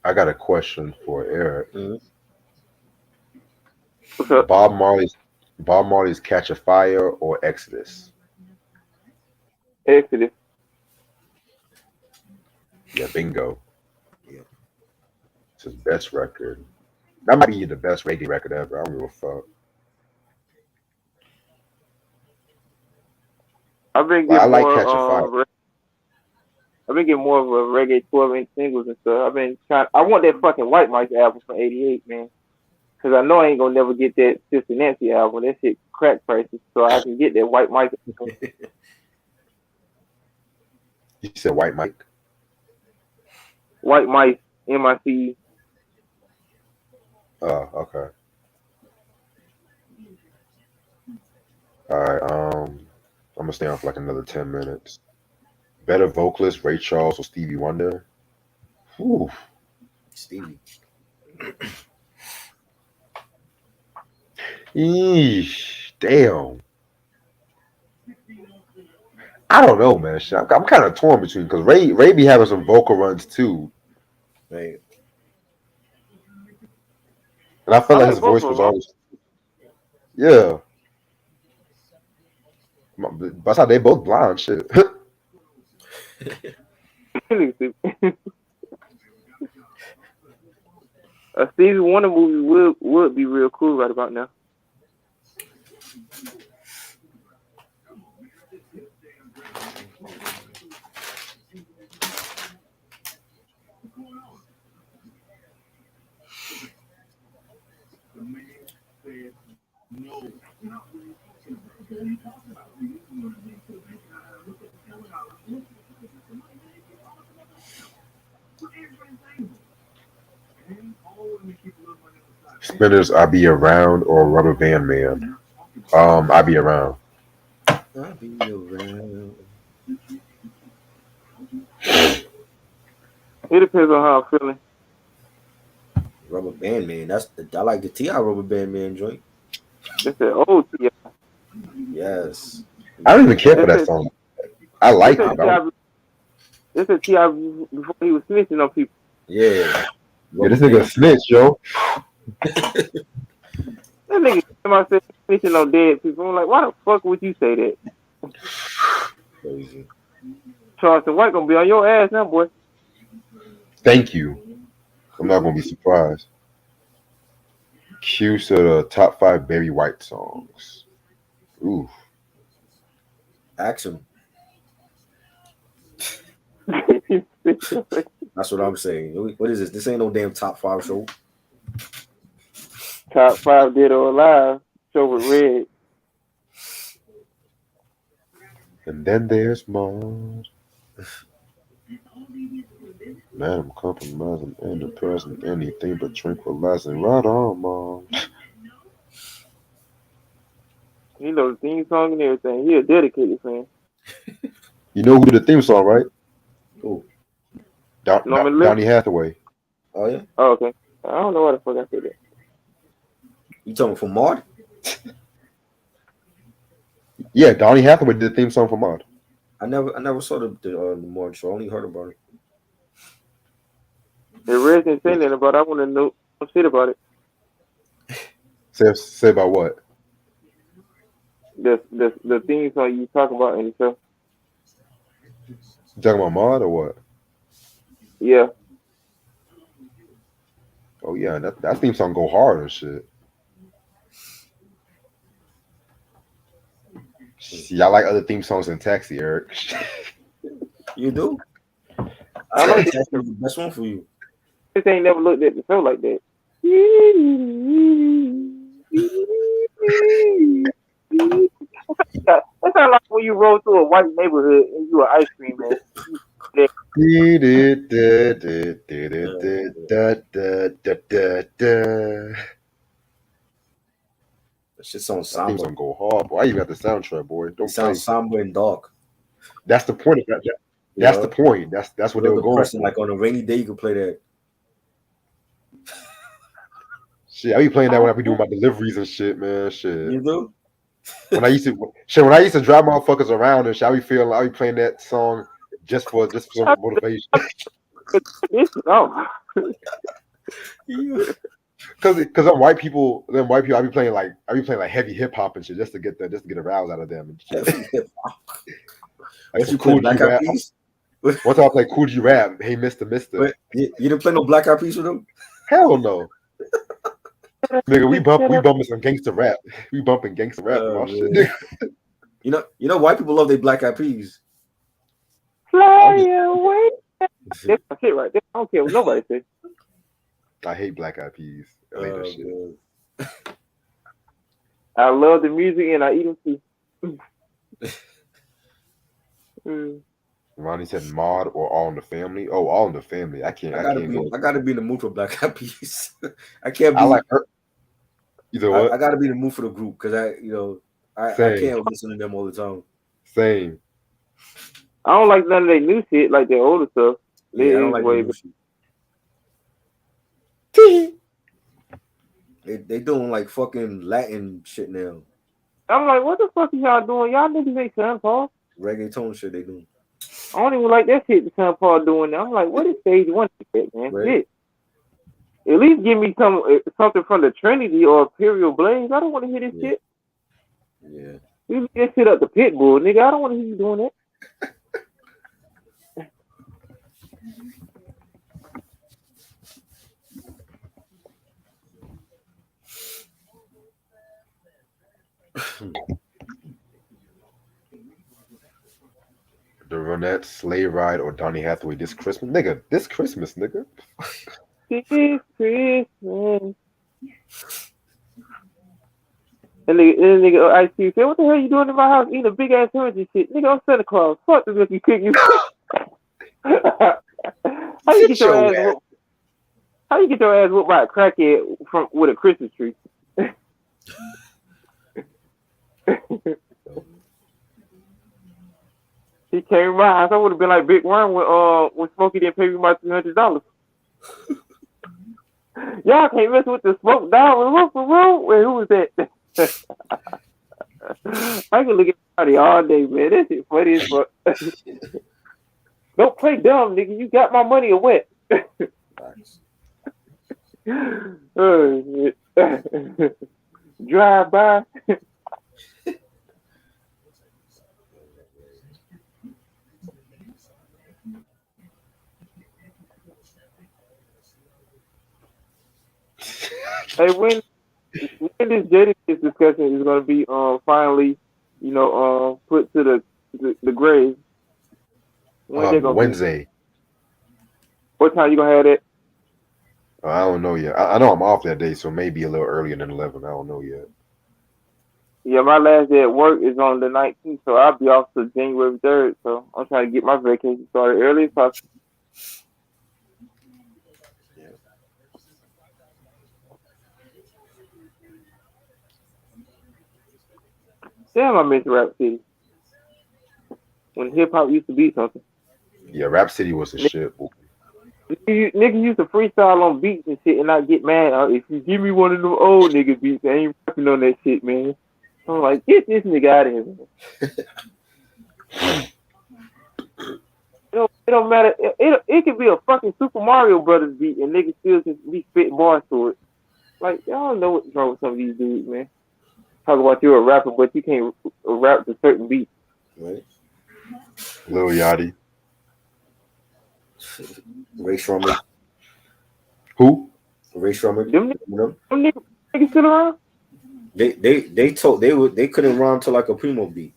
I got a question for Eric. Mm-hmm. What's up? Bob Marley's "Catch a Fire" or "Exodus"? Exodus. Yeah, bingo. Yeah. It's his best record. That might be the best reggae record ever. I don't give a fuck. I've been But I getting like "Catch a Fire." more. I've been getting more of a reggae 12-inch singles and stuff. I've been trying. I want that fucking White Mike album from '88, man. Cause I know I ain't gonna never get that Sister Nancy album. That shit crack prices, so I can get that White Mike. You said White Mike. White Mice, MIC. Oh, okay. All right. I'm gonna gonna stay on for like another 10 minutes. Better vocalist, Ray Charles or Stevie Wonder? Whew. Stevie. Eesh, damn. I don't know, man. I'm kind of torn between because Ray be having some vocal runs too, Right. and I felt I like like his both voice of was them. always yeah. But that's how they both blind shit. A Stevie Wonder movie would be real cool right about now. Spinners, I Be Around or Rubber Band Man. I Be Around. I'll be around. It depends on how I'm feeling. Rubber Band Man. I like the T.I. Rubber Band Man joint. They said, "Oh, yeah." Yes. I don't even care for that song. I like it. This is T.I. before he was snitching on people. Yeah. Yeah, this nigga snitch, yo. That nigga came out saying snitching on dead people. I'm like, why the fuck would you say that? Crazy. Charleston White gonna be on your ass now, boy. Thank you. I'm not gonna be surprised. Q to the top 5 Barry White songs. Ooh. Ask him. That's what I'm saying. What is this? This ain't no damn top 5 show. Top 5 Dead or Alive show with Red. And then there's Mars. Man, I'm compromising in the present, anything but tranquilizing. Right on, Mom. He knows the theme song and everything. He a dedicated fan. You know who did the theme song, right? Who? Norman Little? Donny Hathaway. Oh yeah. Oh, okay. I don't know why the fuck I said that. You talking from Maud? Yeah, Donny Hathaway did the theme song for Maud. I never saw the Maud show. I only heard about it. The Red didn't say nothing about it. I want to know some shit about it. Say about what? The theme song you talking about in the show. You talking about Maud or what? Yeah. Oh yeah, that theme song go hard and shit. See, I like other theme songs than Taxi, Eric. You do? I like that's the best one for you. This ain't never looked at the show like that. That sounds like when you roll through a white neighborhood and you an ice cream man. That shit sounds That theme somber. song go hard, boy. I even got the soundtrack, boy. It Don't sounds play. somber and dark. That's the point of that. That's the point. That's what they were going for. Like on a rainy day, you can play that. Shit, I be playing that when I be doing my deliveries and shit, man. Shit. You do? When I used to drive motherfuckers around and shit, I be playing that song just for some motivation. Oh. Cause I'm white people, I be playing like heavy hip hop and shit just to get a rouse out of them and shit. Like What you play, Black Eyed Peas? One time I played Cool G Rap. Hey, Mister. Wait, you didn't play no Black Eyed Peas with them? Hell no. Nigga, we bumping some gangster rap. We bumping gangster rap and all shit. Nigga. You know, white people love their Black Eyed Peas. Fly away. That's my shit right there. I don't care what nobody says. I hate Black Eyed Peas. I hate that shit. I love the music and I eat them too. Ronnie said Mod or All in the Family. Oh, All in the Family. I gotta be in the mood for Black Eyed Peas. I can't be. I like her. Either what? I gotta be in the mood for the group because I can't listen to them all the time. Same. I don't like none of their new shit, like their older stuff. Yeah, I don't like way the new shit. They doing like fucking Latin shit now. I'm like, what the fuck are y'all doing? Y'all niggas ain't Sean Paul. Reggaeton shit they doing. I don't even like that shit that Sean Paul doing now. I'm like, what is stage one shit, man? Right. Shit. At least give me something from the Trinity or Imperial Blaze. I don't want to hear this shit. Yeah. You get shit up the Pitbull, nigga. I don't want to hear you doing that. The Ronettes, Sleigh Ride, or Donny Hathaway this Christmas, nigga. This Christmas, nigga. This Christmas. And nigga Ice Cube said, "What the hell you doing in my house eating a big ass sandwich and shit, nigga? I'm Santa Claus. Fuck this lucky cookies." How you get your ass whooped? How you get your ass whooped by a crackhead with a Christmas tree? He came to my house. I would have been like Big Worm when Smokey didn't pay me my $300. Y'all can't mess with the smoke down for real. Wait, who was that? I can look at somebody all day, man. That shit funny as fuck. Don't play dumb, nigga. You got my money or what? Oh, shit. Drive by. Hey, when this Jadakiss discussion is going to be finally, put to the grave? Wednesday. What time you gonna have that? I don't know yet. I know I'm off that day, so maybe a little earlier than 11. I don't know yet. Yeah, my last day at work is on the 19th, so I'll be off till January 3rd. So I'm trying to get my vacation started early as possible. Damn, I miss Rap City. When hip hop used to be something. Yeah, Rap City was the shit. Niggas used to freestyle on beats and shit and not get mad. If you give me one of them old nigga beats, I ain't rapping on that shit, man. I'm like, get this nigga out of here, man. It don't matter. It could be a fucking Super Mario Brothers beat and niggas still just be spitting bars to it. Like, y'all know what's wrong with some of these dudes, man. Talk about you're a rapper, but you can't rap to certain beats. Right. Lil Yachty. Ray Shrummer. Who? Ray Shrummer. Them niggas still around? They couldn't rhyme to like a Primo beat.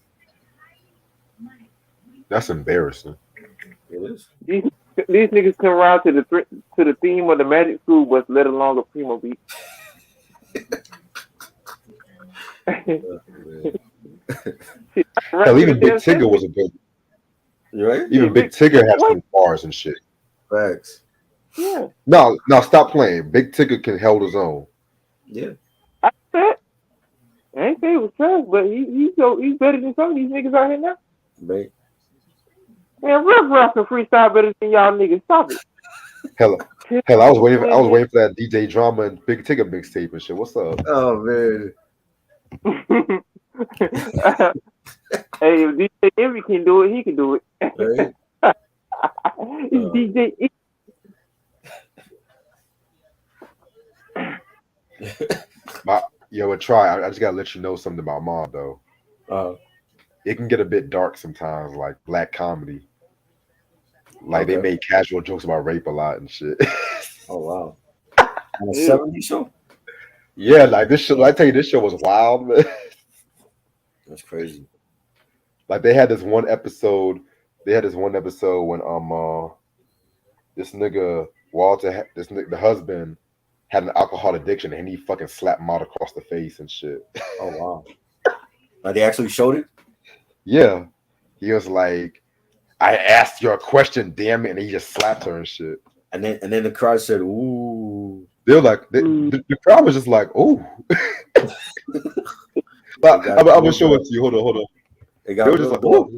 That's embarrassing. It is. These niggas come around to the theme of the Magic School Bus, let alone a Primo beat. Hell, even Big Tigger was a good. Right? Even Big Tigger had some bars and shit. Facts. Yeah. No, stop playing. Big Tigger can hold his own. Yeah. I ain't say it was trash, but he's better than some of these niggas out here now. Right. Man, Riff Raff can freestyle better than y'all niggas. Stop it. Hell, I was waiting for that DJ Drama and Big Tigger mixtape and shit. What's up? Oh man. Hey, if DJ Envy can do it, he can do it. Right. It's DJ Yo, try. I just gotta let you know something about Mob though. It can get a bit dark sometimes, like black comedy. Like they made casual jokes about rape a lot and shit. Oh wow. On a 70s show? Yeah, like this show. I tell you, this show was wild, man. That's crazy. Like they had this one episode. when this nigga Walter, the husband, had an alcohol addiction and he fucking slapped Maud across the face and shit. Oh wow. Like they actually showed it? Yeah. He was like, I asked you a question, damn it, and he just slapped her and shit. And then the crowd said, ooh. They're like, the crowd was just like, ooh. But I'm gonna show it to you. Hold on. They got They were just like, whoa.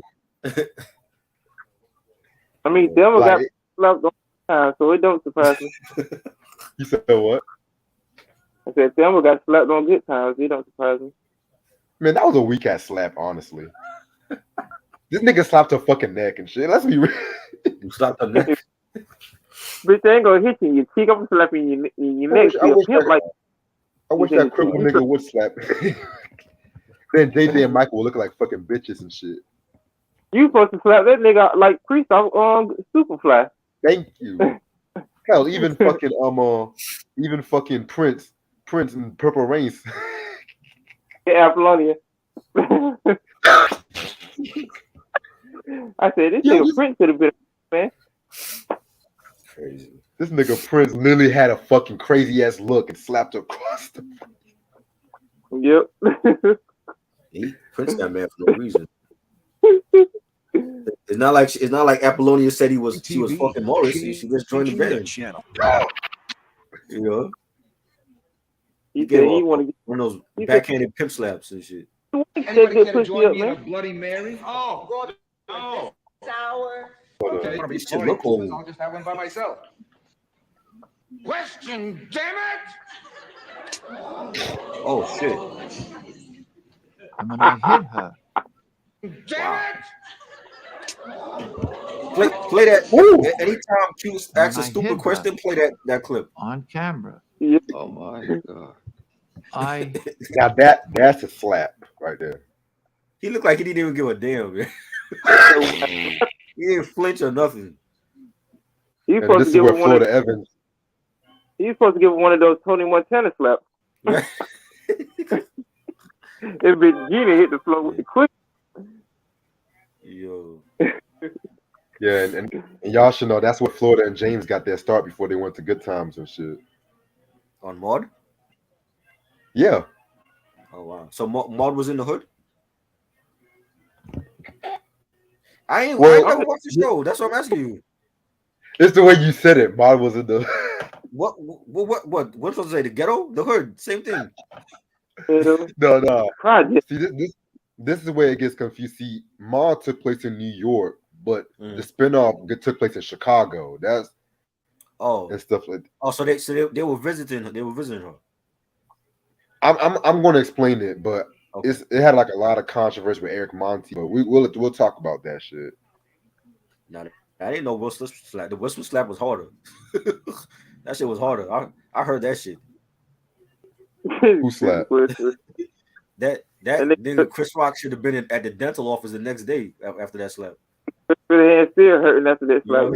I mean, Denver Like, got slapped on time, so it don't surprise me. you said what? I said Denver got slapped on good times. It don't surprise me. Man, that was a weak ass slap, honestly. This nigga slapped her fucking neck and shit. Let's be real. You slapped her neck. Bitch, they ain't gonna hit you in your cheek. I'm slapping you in your neck. I wish Like that crippled nigga would slap. Then JJ and Michael will look like fucking bitches and shit. you supposed to slap that nigga like Christoph on Superfly. Thank you. Hell, even fucking Prince and Purple Rain. Yeah, Apollonia. I said this nigga Prince could have been man. Crazy. This nigga Prince literally had a fucking crazy ass look and slapped her across the. Yep. Prince got mad for no reason. It's not like Apollonia said she was fucking Morrissey. She just joined the band. Channel. You know, He said he want to get one of those backhanded pimp slaps and shit. that good pussy up, man. Bloody Mary? Oh, oh. Sour. Okay. This shit look old. I'll just have one by myself. Question, damn it! Oh shit! And when I hit her, Damn Play that. Ooh. Anytime Q asks a I stupid hit question, her. play that clip. on camera, Oh my god! I Now that's a slap right there. He looked like he didn't even give a damn, man. He didn't flinch or nothing. He's And supposed this to is give where him one of Florida Evans. he's supposed to give him one of those Tony Montana slaps. If Gina hit the floor with the quick. Yo, Yeah, and y'all should know that's where Florida and James got their start before they went to Good Times and shit. on Maud. Yeah. Oh wow! So Maud was in the hood. I ain't never watched the show. That's what I'm asking you. It's the way you said it. Maud was in the. What was supposed to say? The ghetto, the hood, same thing. No. Project. See, this is where it gets confused. See, Maud took place in New York, but the spinoff took place in Chicago. That's and stuff like. Oh, so they were visiting her. They were visiting her. I'm going to explain it, but Okay. it had like a lot of controversy with Eric Monty. But we'll talk about that shit. Now, I didn't know Will Smith slap. The Will Smith slap was harder. That shit was harder. I heard that shit. Who slapped? That nigga Chris Rock should have been at the dental office the next day after that slap. His hand still hurting after that slap.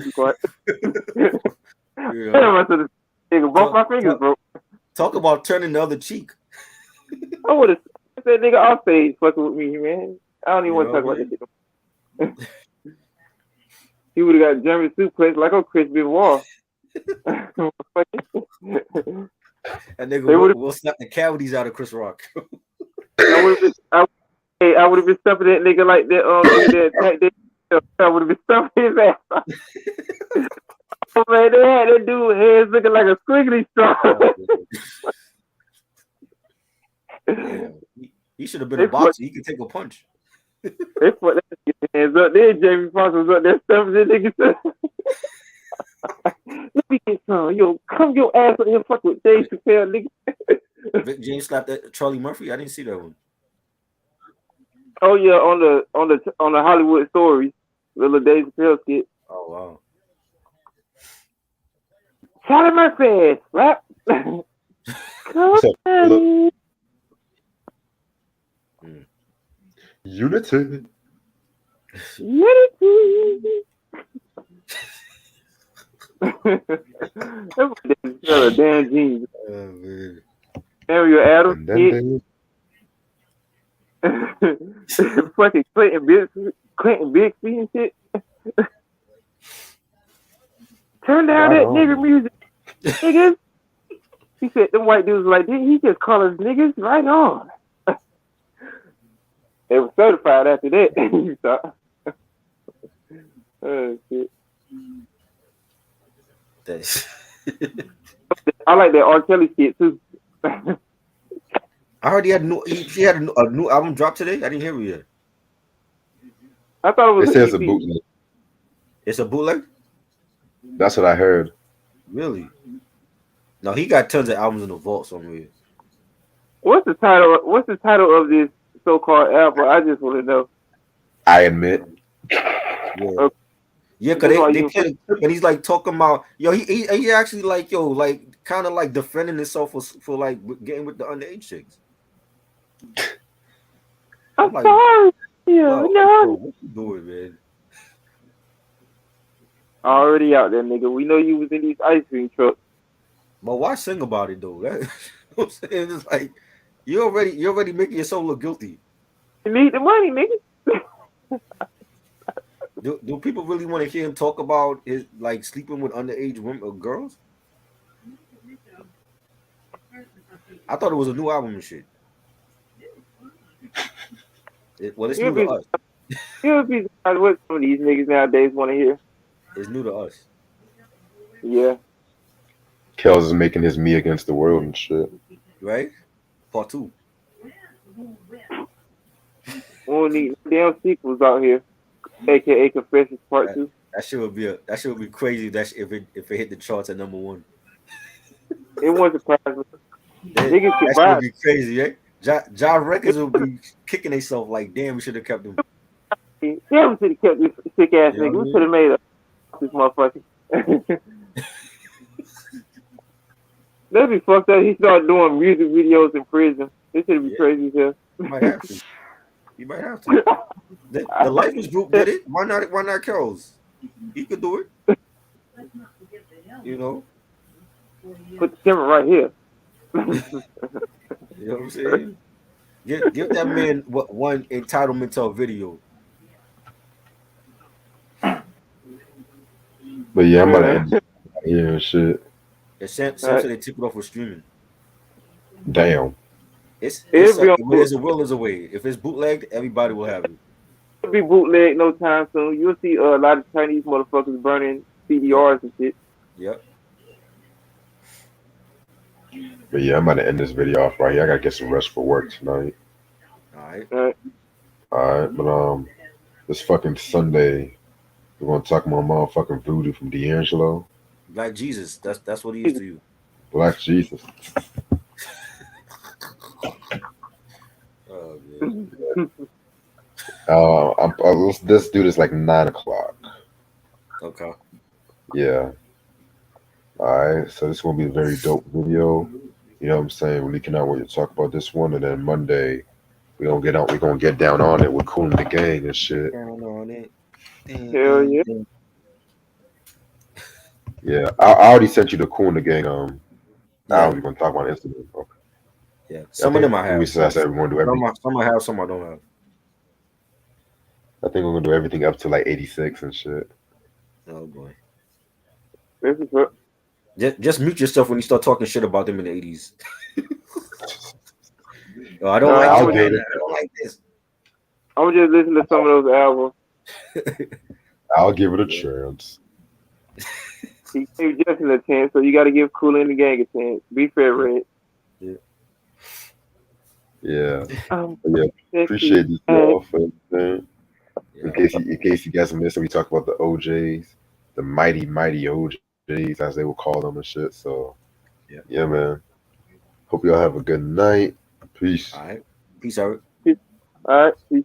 Both my fingers broke. Talk about turning the other cheek. I would have said nigga off stage fucking with me, man. I don't even want to talk about that shit. He would have got German suplex like on Chris Benoit. And nigga will slap the cavities out of Chris Rock. I would have been stuffing that nigga like that. I would have been stuffing his ass. Oh, man, they had that dude hands looking like a squiggly straw. He should have been a boxer. He could take a punch. They put that hands up there. Jamie Foxx was up there stuffing that nigga. Let me get some. Yo, come your ass on here fuck with Dave Chappelle, nigga. Vic James slapped that Charlie Murphy. I didn't see that one. Oh yeah, on the Hollywood Stories, little Dave Chappelle skit. Oh wow. Charlie Murphy, slap. What's up, Philip? Unity. That's damn genius. Man. Samuel Adams, fucking Clinton Bixby and shit. Turn down that nigger music, niggas. He said the white dudes like, he just call us niggas right on. They were certified after that. You thought. Oh shit. I like that R. Kelly skit too. I heard he had a new album dropped today. I didn't hear it yet. I thought it It was says a EP. bootleg. It's a bootleg? That's what I heard. Really? No, he got tons of albums in the vault somewhere. What's the title? What's the title of this so-called album? I just want to know. I admit. Yeah. Yeah, cause they played a clip and he's like talking about he actually like like kind of like defending himself for like getting with the underage chicks. I'm like, sorry. Yeah, Bro, no. what you doing, man? Already out there, nigga. We know you was in these ice cream trucks. But why sing about it though? That, you know what I'm saying? It's like you're already making yourself look guilty. You need the money, nigga. Do people really want to hear him talk about his like sleeping with underage women or girls? I thought it was a new album and shit. Well, it's new to us. You'll be surprised what some of these niggas nowadays want to hear. It's new to us. Yeah. Kells is making his Me Against the World and shit. Right? Part 2. We don't need damn sequels out here. AKA Confessions Part 2. That shit would be crazy. If it hit the charts at number 1. It won't surprise me. Niggas That can shit buy would be crazy, right? Ja Records would be kicking themselves like, damn, we should have kept them. it. Yeah, we should have kept this sick ass You know nigga. what I We should have made this motherfucker. That'd be fucked up. He started doing music videos in prison. This should be crazy as hell. You might have to. You might have to. The Lifers group did it. Why not Kells? He could do it. You know? Put the camera right here. You know what I'm saying? Give that man one entitlement to a video. But yeah, I'm about to end yeah, shit. Sam said they took it off with streaming. Damn. It's It'll be where there's a will, there's a way. If it's bootlegged, everybody will have it. It'll be bootleg no time soon. You'll see a lot of Chinese motherfuckers burning CDRs and shit. Yep. But yeah, I'm about to end this video off right here. I gotta get some rest for work tonight. All right, but this fucking Sunday, we're gonna talk about motherfucking Voodoo from D'Angelo. Black Jesus, that's what he is to you. Black Jesus. Oh man. Let's do this like 9 o'clock. Okay. Yeah. Alright, so this is gonna be a very dope video. You know what I'm saying? We're leaking out what you talk about this one, and then Monday we're gonna get down on it with Kool and the Gang and shit. Down on it. Hell yeah. Yeah. I already sent you the Kool and the Gang album we're gonna talk about on Instagram. Okay. Yeah. Some of them I have. We said we're gonna do everything. Some I have, some I don't have. I think we're gonna do everything up to like 86 and shit. Oh boy. This is what. Just mute yourself when you start talking shit about them in the 80s. I don't like this. I'm just listening to some of those albums. I'll give it a chance. He gave Justin a chance, so you got to give Kool and the Gang a chance. Be fair, Red. Yeah. Appreciate this all for everything. In case you guys missed it, we talked about the OJs, the mighty OJs as they will call them and shit. So yeah, man. Hope y'all have a good night. Peace. All right. Peace out. All right. Peace.